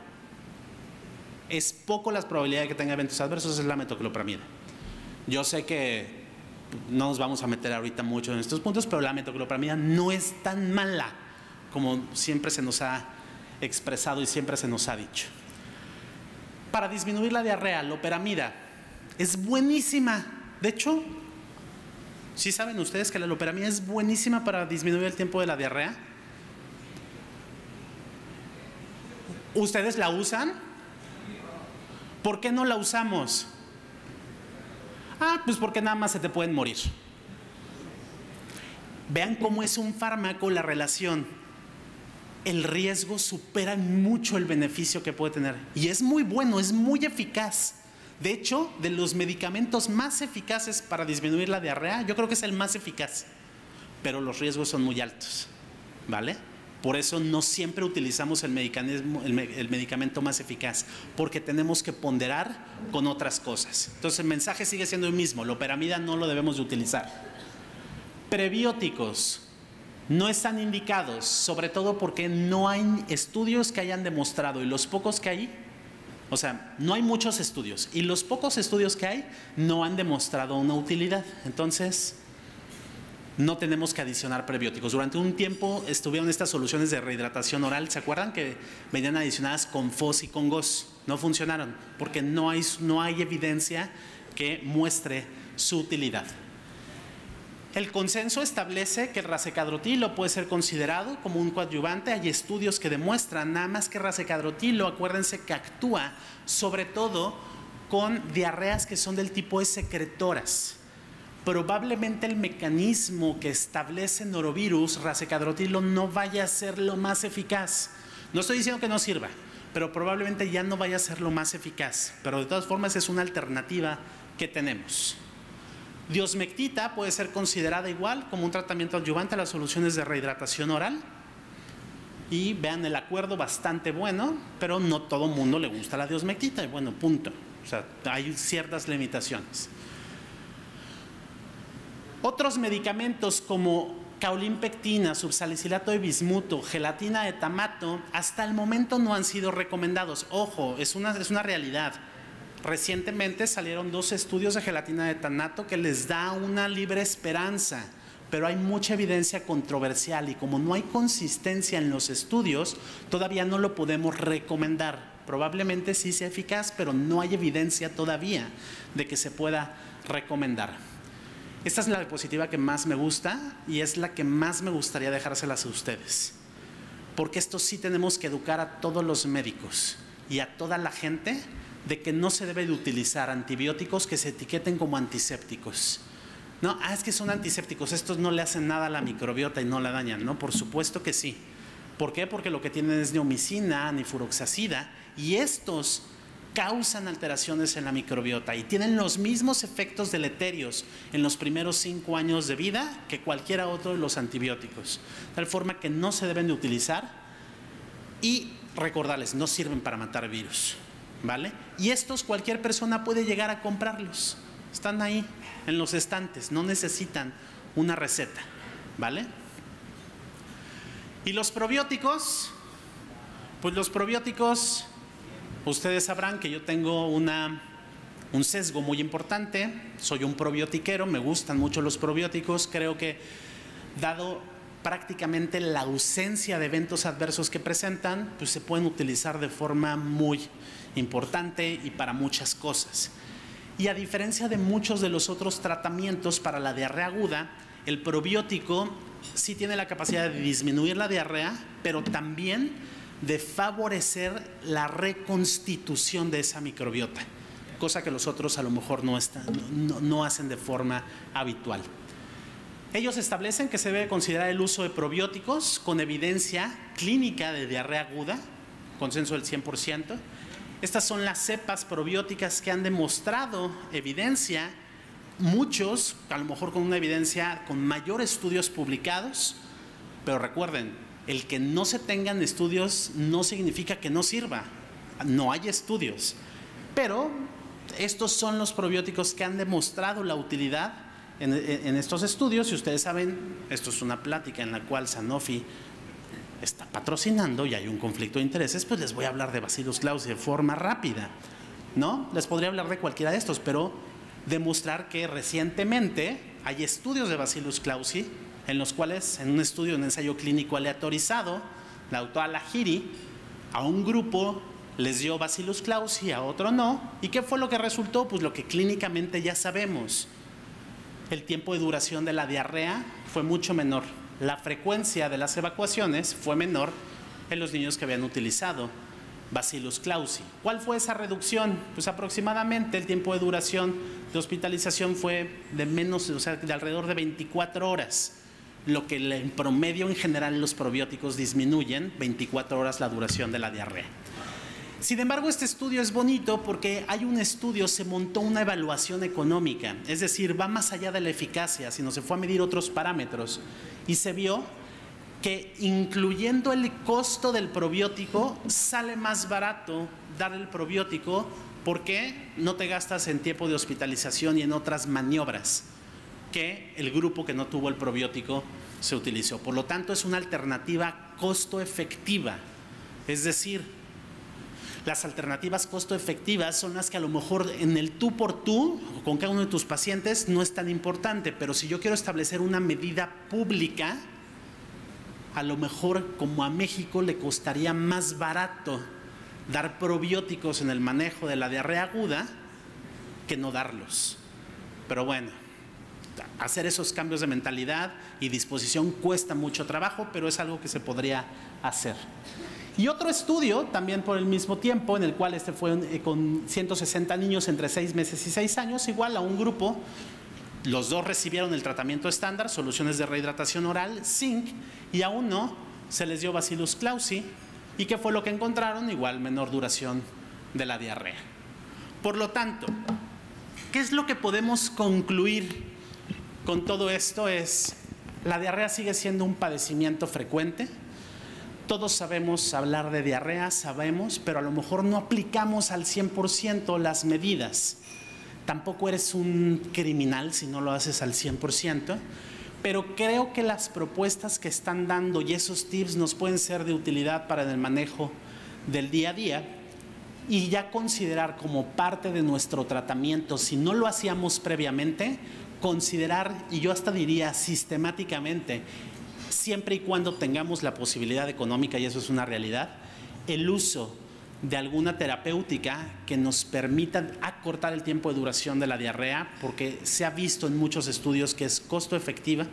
es poco las probabilidades de que tenga eventos adversos, es la metoclopramida. Yo sé que no nos vamos a meter ahorita mucho en estos puntos, pero la metoclopramida no es tan mala como siempre se nos ha expresado y siempre se nos ha dicho. Para disminuir la diarrea, la loperamida es buenísima. De hecho, ¿sí saben ustedes que la loperamida es buenísima para disminuir el tiempo de la diarrea? ¿Ustedes la usan? ¿Por qué no la usamos? Pues porque nada más se te pueden morir. Vean cómo es un fármaco la relación. El riesgo supera mucho el beneficio que puede tener. Y es muy bueno, es muy eficaz. De hecho, de los medicamentos más eficaces para disminuir la diarrea, yo creo que es el más eficaz. Pero los riesgos son muy altos, ¿vale? Por eso no siempre utilizamos el medicamento más eficaz, porque tenemos que ponderar con otras cosas. Entonces el mensaje sigue siendo el mismo, la loperamida no lo debemos de utilizar. Prebióticos no están indicados, sobre todo porque no hay estudios que hayan demostrado, y los pocos que hay, o sea, no hay muchos estudios, y los pocos estudios que hay no han demostrado una utilidad. Entonces no tenemos que adicionar prebióticos. Durante un tiempo estuvieron estas soluciones de rehidratación oral, ¿se acuerdan? Que venían adicionadas con FOS y con GOS. No funcionaron porque no hay evidencia que muestre su utilidad. El consenso establece que el rasecadrotilo puede ser considerado como un coadyuvante. Hay estudios que demuestran, nada más que rasecadrotilo, acuérdense que actúa sobre todo con diarreas que son del tipo secretoras. Probablemente el mecanismo que establece norovirus, rasecadrotilo, no vaya a ser lo más eficaz. No estoy diciendo que no sirva, pero probablemente ya no vaya a ser lo más eficaz. Pero de todas formas es una alternativa que tenemos. Diosmectita puede ser considerada igual como un tratamiento adyuvante a las soluciones de rehidratación oral. Y vean, el acuerdo bastante bueno, pero no todo mundo le gusta la diosmectita. Y bueno, punto. O sea, hay ciertas limitaciones. Otros medicamentos como caulimpectina, subsalicilato de bismuto, gelatina de tamato, hasta el momento no han sido recomendados. Ojo, es una realidad. Recientemente salieron 2 estudios de gelatina de tamato que les da una libre esperanza, pero hay mucha evidencia controversial y como no hay consistencia en los estudios, todavía no lo podemos recomendar. Probablemente sí sea eficaz, pero no hay evidencia todavía de que se pueda recomendar. Esta es la diapositiva que más me gusta y es la que más me gustaría dejárselas a ustedes. Porque esto sí tenemos que educar a todos los médicos y a toda la gente de que no se debe de utilizar antibióticos que se etiqueten como antisépticos. No, es que son antisépticos, estos no le hacen nada a la microbiota y no la dañan. No, por supuesto que sí. ¿Por qué? Porque lo que tienen es neomicina, nifuroxacida, y estos causan alteraciones en la microbiota y tienen los mismos efectos deleterios en los primeros 5 años de vida que cualquiera otro de los antibióticos. De tal forma que no se deben de utilizar y recordarles, no sirven para matar virus, ¿vale? Y estos cualquier persona puede llegar a comprarlos. Están ahí en los estantes, no necesitan una receta, ¿vale? ¿Y los probióticos? Pues los probióticos, ustedes sabrán que yo tengo un sesgo muy importante. Soy un probiotiquero, me gustan mucho los probióticos. Creo que dado prácticamente la ausencia de eventos adversos que presentan, pues se pueden utilizar de forma muy importante y para muchas cosas. Y a diferencia de muchos de los otros tratamientos para la diarrea aguda, el probiótico sí tiene la capacidad de disminuir la diarrea, pero también de favorecer la reconstitución de esa microbiota, cosa que los otros a lo mejor no hacen de forma habitual. Ellos establecen que se debe considerar el uso de probióticos con evidencia clínica de diarrea aguda, consenso del 100%. Estas son las cepas probióticas que han demostrado evidencia, muchos a lo mejor con una evidencia con mayor estudios publicados, pero recuerden, el que no se tengan estudios no significa que no sirva, no hay estudios, pero estos son los probióticos que han demostrado la utilidad en estos estudios. Y ustedes saben, esto es una plática en la cual Sanofi está patrocinando y hay un conflicto de intereses, pues les voy a hablar de Bacillus clausi de forma rápida, ¿no? Les podría hablar de cualquiera de estos, pero demostrar que recientemente hay estudios de Bacillus clausi en los cuales, en un estudio, un ensayo clínico aleatorizado, la doctora Lahiri a un grupo les dio Bacillus clausi, a otro no. ¿Y qué fue lo que resultó? Pues lo que clínicamente ya sabemos. El tiempo de duración de la diarrea fue mucho menor. La frecuencia de las evacuaciones fue menor en los niños que habían utilizado Bacillus clausi. ¿Cuál fue esa reducción? Pues aproximadamente el tiempo de duración de hospitalización fue de menos, o sea, de alrededor de 24 horas. Lo que en promedio en general los probióticos disminuyen 24 horas la duración de la diarrea. Sin embargo, este estudio es bonito porque hay un estudio, se montó una evaluación económica, es decir, va más allá de la eficacia, sino se fue a medir otros parámetros y se vio que incluyendo el costo del probiótico sale más barato dar el probiótico porque no te gastas en tiempo de hospitalización y en otras maniobras que el grupo que no tuvo el probiótico se utilizó. Por lo tanto, es una alternativa costo efectiva, es decir, las alternativas costo efectivas son las que a lo mejor en el tú por tú con cada uno de tus pacientes no es tan importante, pero si yo quiero establecer una medida pública, a lo mejor como a México le costaría más barato dar probióticos en el manejo de la diarrea aguda que no darlos. Pero bueno, hacer esos cambios de mentalidad y disposición cuesta mucho trabajo, pero es algo que se podría hacer. Y otro estudio, también por el mismo tiempo, en el cual este fue con 160 niños entre 6 meses y 6 años, igual a un grupo, los dos recibieron el tratamiento estándar, soluciones de rehidratación oral, zinc, y a uno se les dio Bacillus clausi. ¿Y qué fue lo que encontraron? Igual menor duración de la diarrea. Por lo tanto, ¿qué es lo que podemos concluir con todo esto? La diarrea sigue siendo un padecimiento frecuente. Todos sabemos hablar de diarrea, sabemos, pero a lo mejor no aplicamos al 100% las medidas. Tampoco eres un criminal si no lo haces al 100%, pero creo que las propuestas que están dando y esos tips nos pueden ser de utilidad para el manejo del día a día y ya considerar como parte de nuestro tratamiento, si no lo hacíamos previamente, considerar, y yo hasta diría sistemáticamente, siempre y cuando tengamos la posibilidad económica, y eso es una realidad, el uso de alguna terapéutica que nos permita acortar el tiempo de duración de la diarrea, porque se ha visto en muchos estudios que es costo efectiva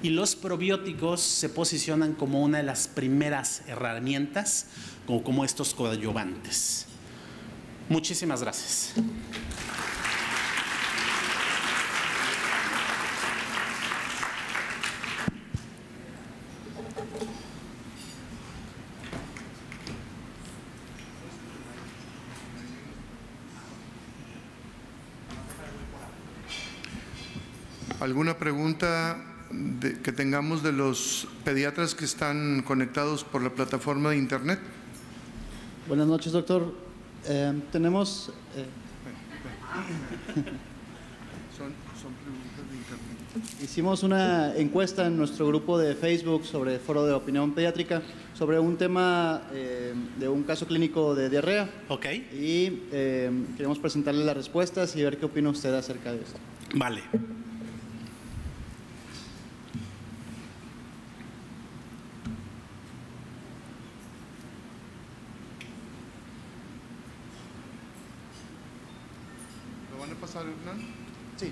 y los probióticos se posicionan como una de las primeras herramientas, como estos coadyuvantes. Muchísimas gracias. ¿Alguna pregunta que tengamos de los pediatras que están conectados por la plataforma de internet? Buenas noches, doctor. Tenemos... Son preguntas de internet. Hicimos una encuesta en nuestro grupo de Facebook sobre el Foro de Opinión Pediátrica sobre un tema de un caso clínico de diarrea. Ok. Y queremos presentarle las respuestas y ver qué opina usted acerca de esto. Vale. ¿Lo van a pasar, Hernán? Sí.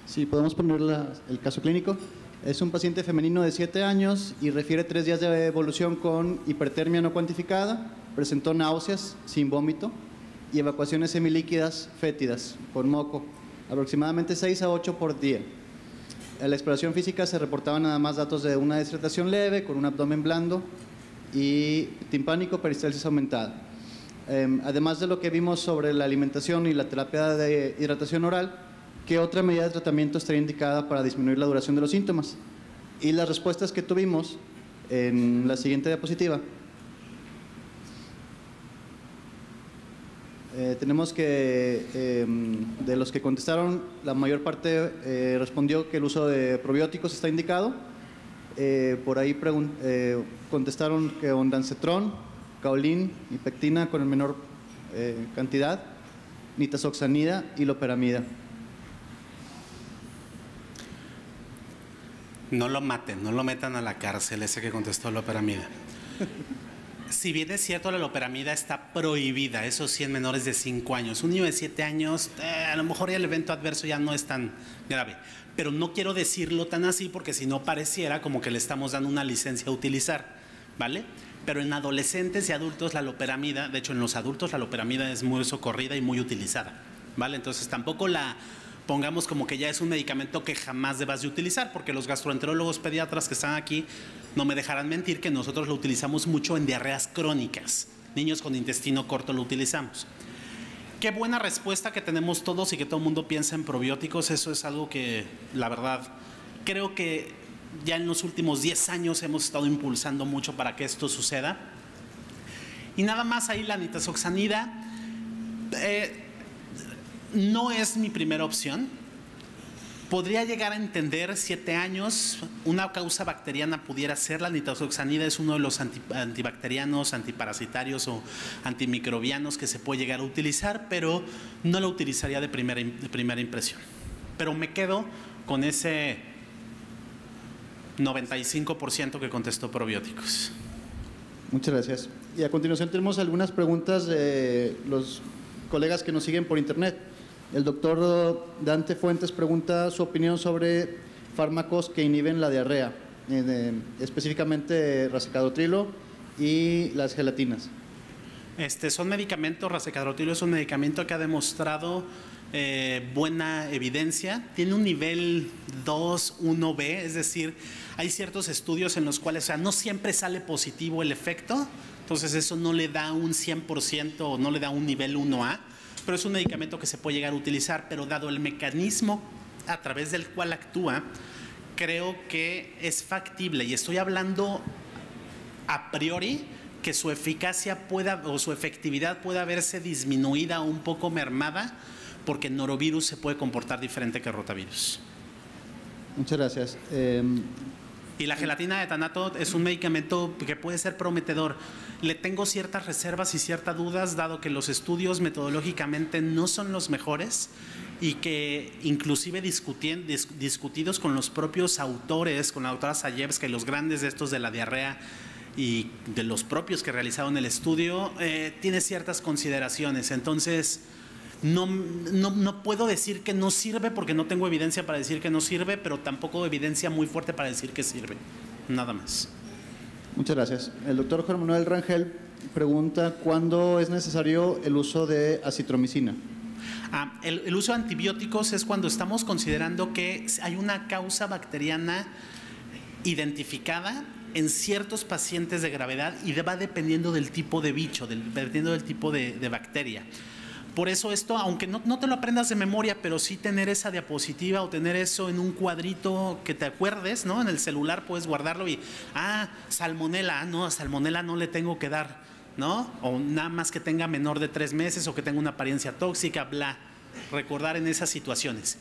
Sí, podemos poner el caso clínico. Es un paciente femenino de 7 años y refiere 3 días de evolución con hipertermia no cuantificada, presentó náuseas sin vómito y evacuaciones semilíquidas fétidas con moco, aproximadamente 6 a 8 por día. En la exploración física se reportaban nada más datos de una deshidratación leve con un abdomen blando y timpánico, peristalsis aumentada. Además de lo que vimos sobre la alimentación y la terapia de hidratación oral, ¿qué otra medida de tratamiento estaría indicada para disminuir la duración de los síntomas? Y las respuestas que tuvimos en la siguiente diapositiva. Tenemos que de los que contestaron, la mayor parte respondió que el uso de probióticos está indicado. Por ahí contestaron que ondansetron, caolín y pectina con el menor cantidad, nitazoxanida y loperamida. No lo maten, no lo metan a la cárcel, ese que contestó loperamida. Si bien es cierto, la loperamida está prohibida, eso sí, en menores de 5 años. Un niño de 7 años, a lo mejor ya el evento adverso ya no es tan grave. Pero no quiero decirlo tan así porque si no pareciera como que le estamos dando una licencia a utilizar, ¿vale? Pero en adolescentes y adultos la loperamida, de hecho en los adultos la loperamida es muy socorrida y muy utilizada, ¿vale? Entonces tampoco la pongamos como que ya es un medicamento que jamás debas de utilizar, porque los gastroenterólogos pediatras que están aquí no me dejarán mentir que nosotros lo utilizamos mucho en diarreas crónicas. Niños con intestino corto lo utilizamos. Qué buena respuesta que tenemos todos y que todo el mundo piensa en probióticos. Eso es algo que, la verdad, creo que ya en los últimos 10 años hemos estado impulsando mucho para que esto suceda. Y nada más ahí la nitazoxanida no es mi primera opción. Podría llegar a entender 7 años, una causa bacteriana pudiera ser. La nitazoxanida es uno de los antibacterianos, antiparasitarios o antimicrobianos que se puede llegar a utilizar, pero no lo utilizaría de primera impresión. Pero me quedo con ese 95% que contestó probióticos. Muchas gracias. Y a continuación tenemos algunas preguntas de los colegas que nos siguen por internet. El doctor Dante Fuentes pregunta su opinión sobre fármacos que inhiben la diarrea, específicamente racecadotrilo y las gelatinas. Son medicamentos, racecadotrilo es un medicamento que ha demostrado buena evidencia. Tiene un nivel 2, 1B, es decir, hay ciertos estudios en los cuales, o sea, no siempre sale positivo el efecto, entonces eso no le da un 100% o no le da un nivel 1A. Pero es un medicamento que se puede llegar a utilizar, pero dado el mecanismo a través del cual actúa, creo que es factible, y estoy hablando a priori, que su eficacia pueda o su efectividad pueda verse disminuida o un poco mermada, porque el norovirus se puede comportar diferente que el rotavirus. Muchas gracias. Y la gelatina de etanato es un medicamento que puede ser prometedor. Le tengo ciertas reservas y ciertas dudas, dado que los estudios metodológicamente no son los mejores y que inclusive discutidos con los propios autores, con la doctora Sayevska y los grandes de estos de la diarrea y de los propios que realizaron el estudio, tiene ciertas consideraciones. Entonces, no puedo decir que no sirve porque no tengo evidencia para decir que no sirve, pero tampoco evidencia muy fuerte para decir que sirve. Nada más. Muchas gracias. El doctor Juan Manuel Rangel pregunta ¿cuándo es necesario el uso de acitromicina? El uso de antibióticos es cuando estamos considerando que hay una causa bacteriana identificada en ciertos pacientes de gravedad y va dependiendo del tipo de bicho, dependiendo del tipo de bacteria. Por eso esto, aunque no te lo aprendas de memoria, pero sí tener esa diapositiva o tener eso en un cuadrito que te acuerdes, ¿no? En el celular puedes guardarlo y, salmonela, no, salmonela no le tengo que dar, ¿no? O nada más que tenga menor de 3 meses o que tenga una apariencia tóxica, bla. recordar en esas situaciones.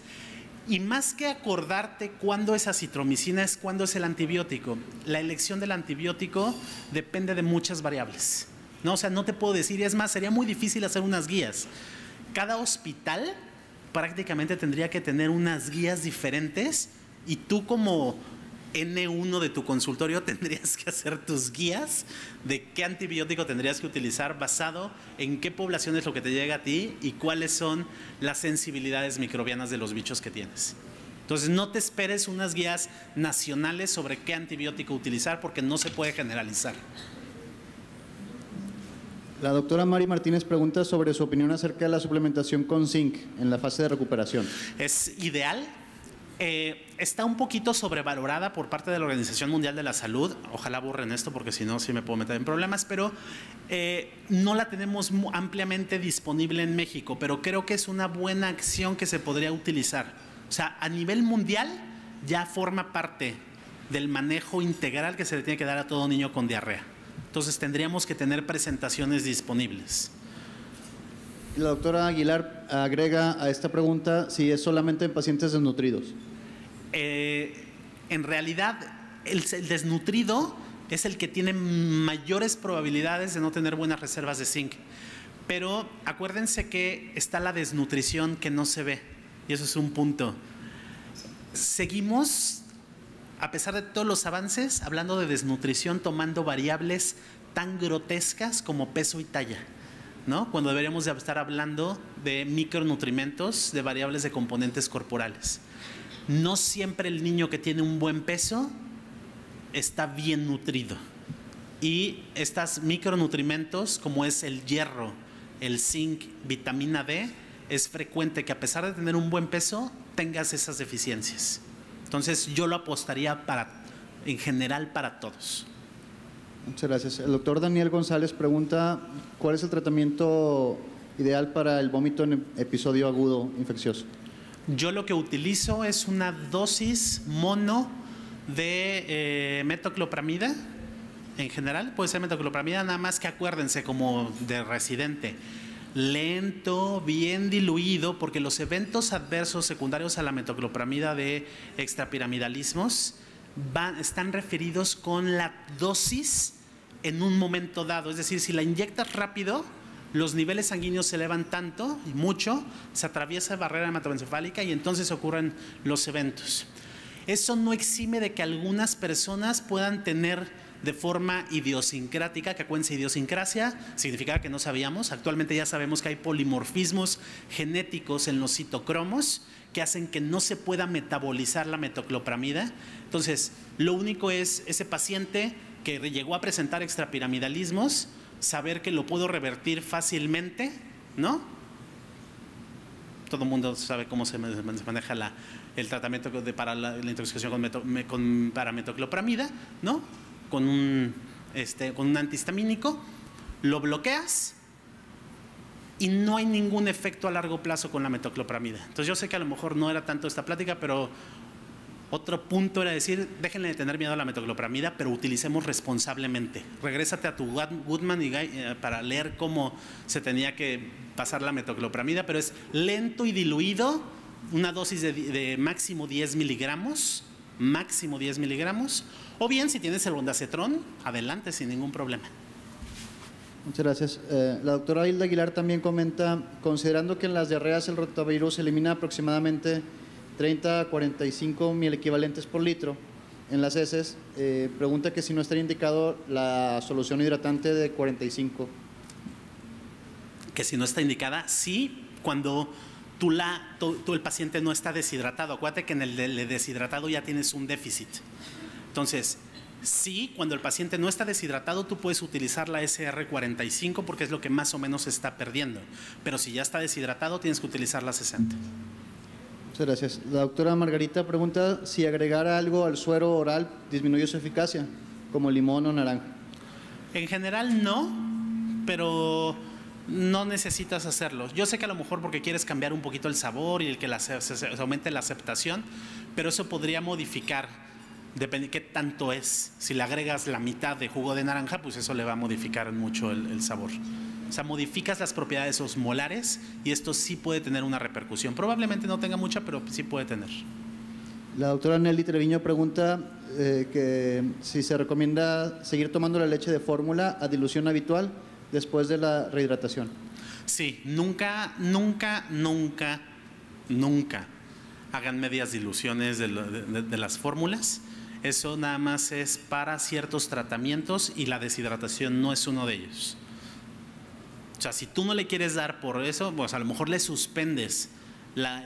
Y más que acordarte cuándo es acitromicina, es cuándo es el antibiótico. La elección del antibiótico depende de muchas variables, ¿no? O sea, no te puedo decir, y es más, sería muy difícil hacer unas guías. Cada hospital prácticamente tendría que tener unas guías diferentes y tú como N1 de tu consultorio tendrías que hacer tus guías de qué antibiótico tendrías que utilizar basado en qué población es lo que te llega a ti y cuáles son las sensibilidades microbianas de los bichos que tienes. Entonces no te esperes unas guías nacionales sobre qué antibiótico utilizar porque no se puede generalizar. La doctora Mari Martínez pregunta sobre su opinión acerca de la suplementación con zinc en la fase de recuperación. Es ideal. Está un poquito sobrevalorada por parte de la Organización Mundial de la Salud. Ojalá borren esto porque si no, sí me puedo meter en problemas, pero no la tenemos ampliamente disponible en México, pero creo que es una buena acción que se podría utilizar. O sea, a nivel mundial ya forma parte del manejo integral que se le tiene que dar a todo niño con diarrea. Entonces tendríamos que tener presentaciones disponibles. La doctora Aguilar agrega a esta pregunta si es solamente en pacientes desnutridos. En realidad, el desnutrido es el que tiene mayores probabilidades de no tener buenas reservas de zinc. Pero acuérdense que está la desnutrición que no se ve, y eso es un punto. Seguimos, a pesar de todos los avances, hablando de desnutrición, tomando variables tan grotescas como peso y talla, ¿no? Cuando deberíamos de estar hablando de micronutrimentos, de variables de componentes corporales. No siempre el niño que tiene un buen peso está bien nutrido. Y estos micronutrimentos, como es el hierro, el zinc, vitamina D, es frecuente que a pesar de tener un buen peso, tengas esas deficiencias. Entonces yo lo apostaría en general para todos. Muchas gracias. El doctor Daniel González pregunta ¿cuál es el tratamiento ideal para el vómito en episodio agudo infeccioso? Yo lo que utilizo es una dosis mono de metoclopramida. En general puede ser metoclopramida, nada más que acuérdense como de residente. Lento, bien diluido, porque los eventos adversos secundarios a la metoclopramida de extrapiramidalismos están referidos con la dosis en un momento dado. Es decir, si la inyectas rápido, los niveles sanguíneos se elevan tanto y mucho, se atraviesa la barrera hematoencefálica y entonces ocurren los eventos. Eso no exime de que algunas personas puedan tener de forma idiosincrática, que acuérdense, idiosincrasia significa que no sabíamos. Actualmente ya sabemos que hay polimorfismos genéticos en los citocromos que hacen que no se pueda metabolizar la metoclopramida. Entonces, lo único es ese paciente que llegó a presentar extrapiramidalismos, saber que lo puedo revertir fácilmente, ¿no? Todo el mundo sabe cómo se maneja el tratamiento para la intoxicación para metoclopramida, ¿no? Con un antihistamínico, lo bloqueas y no hay ningún efecto a largo plazo con la metoclopramida. Entonces yo sé que a lo mejor no era tanto esta plática, pero otro punto era decir, déjenle de tener miedo a la metoclopramida, pero utilicemos responsablemente. Regrésate a tu Goodman y para leer cómo se tenía que pasar la metoclopramida, pero es lento y diluido, una dosis de máximo 10 miligramos, o bien si tienes el ondansetrón, adelante sin ningún problema. Muchas gracias. La doctora Hilda Aguilar también comenta, considerando que en las diarreas el rotavirus elimina aproximadamente 30 a 45 mil equivalentes por litro en las heces, pregunta que si no estaría indicado la solución hidratante de 45. Que si no está indicada, sí, cuando tú el paciente no está deshidratado. Acuérdate que en el deshidratado ya tienes un déficit. Entonces, sí, cuando el paciente no está deshidratado, tú puedes utilizar la SR45 porque es lo que más o menos se está perdiendo. Pero si ya está deshidratado, tienes que utilizar la 60. Muchas gracias. La doctora Margarita pregunta si agregar algo al suero oral disminuye su eficacia, como limón o naranja. En general no, pero no necesitas hacerlo. Yo sé que a lo mejor porque quieres cambiar un poquito el sabor y el que se aumente la aceptación, pero eso podría modificar, depende de qué tanto es. Si le agregas la mitad de jugo de naranja, pues eso le va a modificar mucho el sabor. O sea, modificas las propiedades osmolares y esto sí puede tener una repercusión. Probablemente no tenga mucha, pero sí puede tener. La doctora Nelly Treviño pregunta que si se recomienda seguir tomando la leche de fórmula a dilución habitual después de la rehidratación. Sí, nunca hagan medias diluciones de las fórmulas. Eso nada más es para ciertos tratamientos y la deshidratación no es uno de ellos. O sea, si tú no le quieres dar por eso, pues a lo mejor le suspendes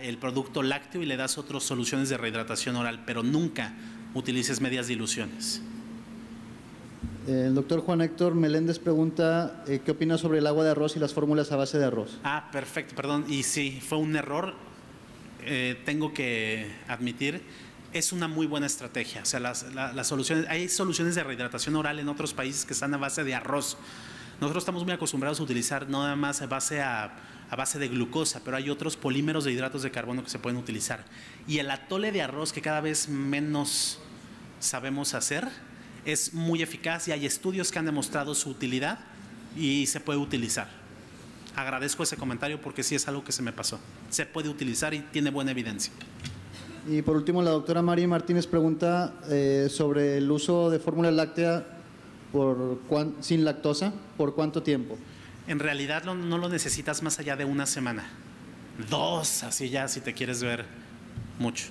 el producto lácteo y le das otras soluciones de rehidratación oral, pero nunca utilices medias diluciones. El doctor Juan Héctor Meléndez pregunta ¿qué opina sobre el agua de arroz y las fórmulas a base de arroz? Ah, perfecto, perdón. Y sí, fue un error. Tengo que admitir, es una muy buena estrategia. O sea, las soluciones, hay soluciones de rehidratación oral en otros países que están a base de arroz. Nosotros estamos muy acostumbrados a utilizar no nada más a base de glucosa, pero hay otros polímeros de hidratos de carbono que se pueden utilizar. Y el atole de arroz, que cada vez menos sabemos hacer, es muy eficaz y hay estudios que han demostrado su utilidad y se puede utilizar. Agradezco ese comentario porque sí es algo que se me pasó. Se puede utilizar y tiene buena evidencia. Y por último, la doctora Mari Martínez pregunta sobre el uso de fórmula láctea sin lactosa, ¿por cuánto tiempo? En realidad no lo necesitas más allá de una semana. 2, así ya, si te quieres ver mucho.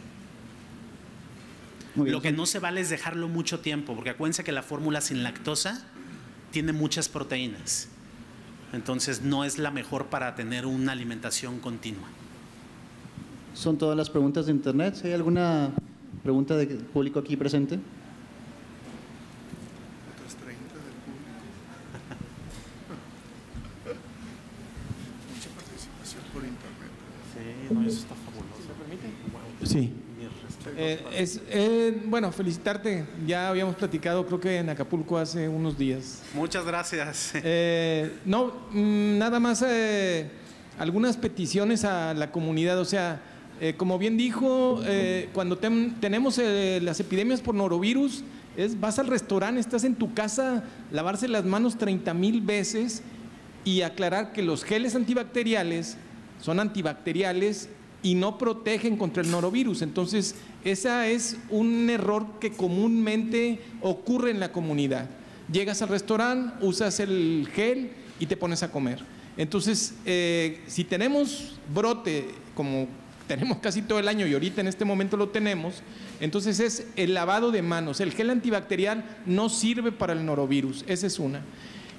Muy bien. Lo que no se vale es dejarlo mucho tiempo, porque acuérdense que la fórmula sin lactosa tiene muchas proteínas. Entonces no es la mejor para tener una alimentación continua. Son todas las preguntas de internet. ¿Si hay alguna pregunta del público aquí presente? Otras 30 del público. Mucha participación por internet. Sí, no, eso está fabuloso. ¿Me permite? Sí. Bueno, felicitarte. Ya habíamos platicado, creo que en Acapulco hace unos días. Muchas gracias. Nada más algunas peticiones a la comunidad. O sea, como bien dijo, cuando tenemos las epidemias por norovirus, vas al restaurante, estás en tu casa, lavarse las manos 30,000 veces y aclarar que los geles antibacteriales son antibacteriales y no protegen contra el norovirus. Entonces, ese es un error que comúnmente ocurre en la comunidad. Llegas al restaurante, usas el gel y te pones a comer. Entonces, si tenemos brote, como tenemos casi todo el año y ahorita en este momento lo tenemos, entonces es el lavado de manos. El gel antibacterial no sirve para el norovirus, esa es una.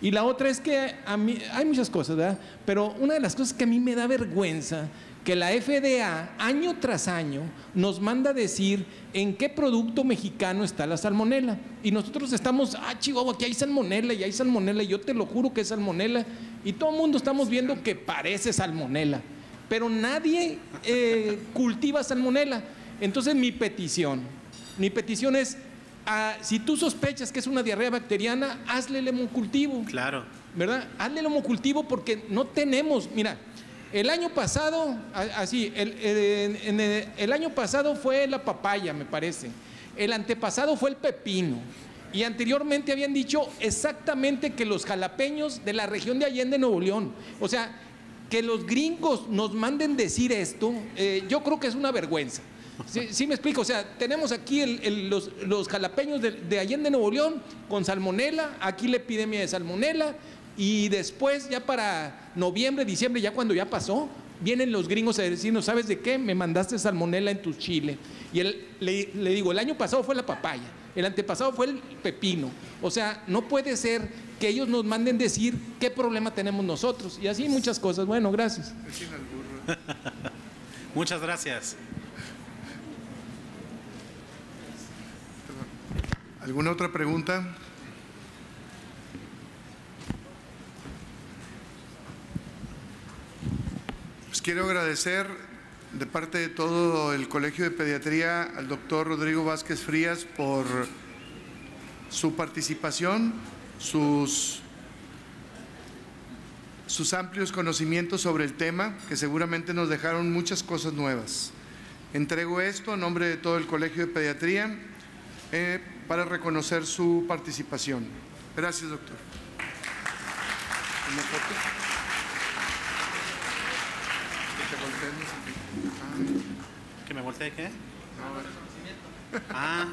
Y la otra es que a mí, hay muchas cosas, ¿verdad? Pero una de las cosas que a mí me da vergüenza, que la FDA año tras año nos manda a decir en qué producto mexicano está la salmonela. Y nosotros estamos, Chihuahua, aquí hay salmonela y hay salmonela, y yo te lo juro que es salmonela. Y todo el mundo estamos viendo que parece salmonela, pero nadie cultiva salmonela. Entonces mi petición es, si tú sospechas que es una diarrea bacteriana, hazle el hemocultivo. Claro. ¿Verdad? Hazle el hemocultivo porque no tenemos, mira, el año pasado, el año pasado fue la papaya, me parece. El antepasado fue el pepino. Y anteriormente habían dicho exactamente que los jalapeños de la región de Allende, Nuevo León. O sea, que los gringos nos manden decir esto, yo creo que es una vergüenza. ¿Sí me explico? O sea, tenemos aquí los jalapeños de Allende, Nuevo León, con salmonela, aquí la epidemia de salmonela. Y después, ya para noviembre, diciembre, ya cuando ya pasó, vienen los gringos a decirnos, ¿sabes de qué? Me mandaste salmonela en tu chile. Y le digo, el año pasado fue la papaya, el antepasado fue el pepino. O sea, no puede ser que ellos nos manden decir qué problema tenemos nosotros. Y así muchas cosas. Bueno, gracias. Muchas gracias. ¿Alguna otra pregunta? Pues quiero agradecer de parte de todo el Colegio de Pediatría al doctor Rodrigo Vázquez Frías por su participación, sus amplios conocimientos sobre el tema, que seguramente nos dejaron muchas cosas nuevas. Entrego esto a nombre de todo el Colegio de Pediatría para reconocer su participación. Gracias, doctor. ¿Una foto? Que te volteen. ¿Que me voltee qué? No, Ah.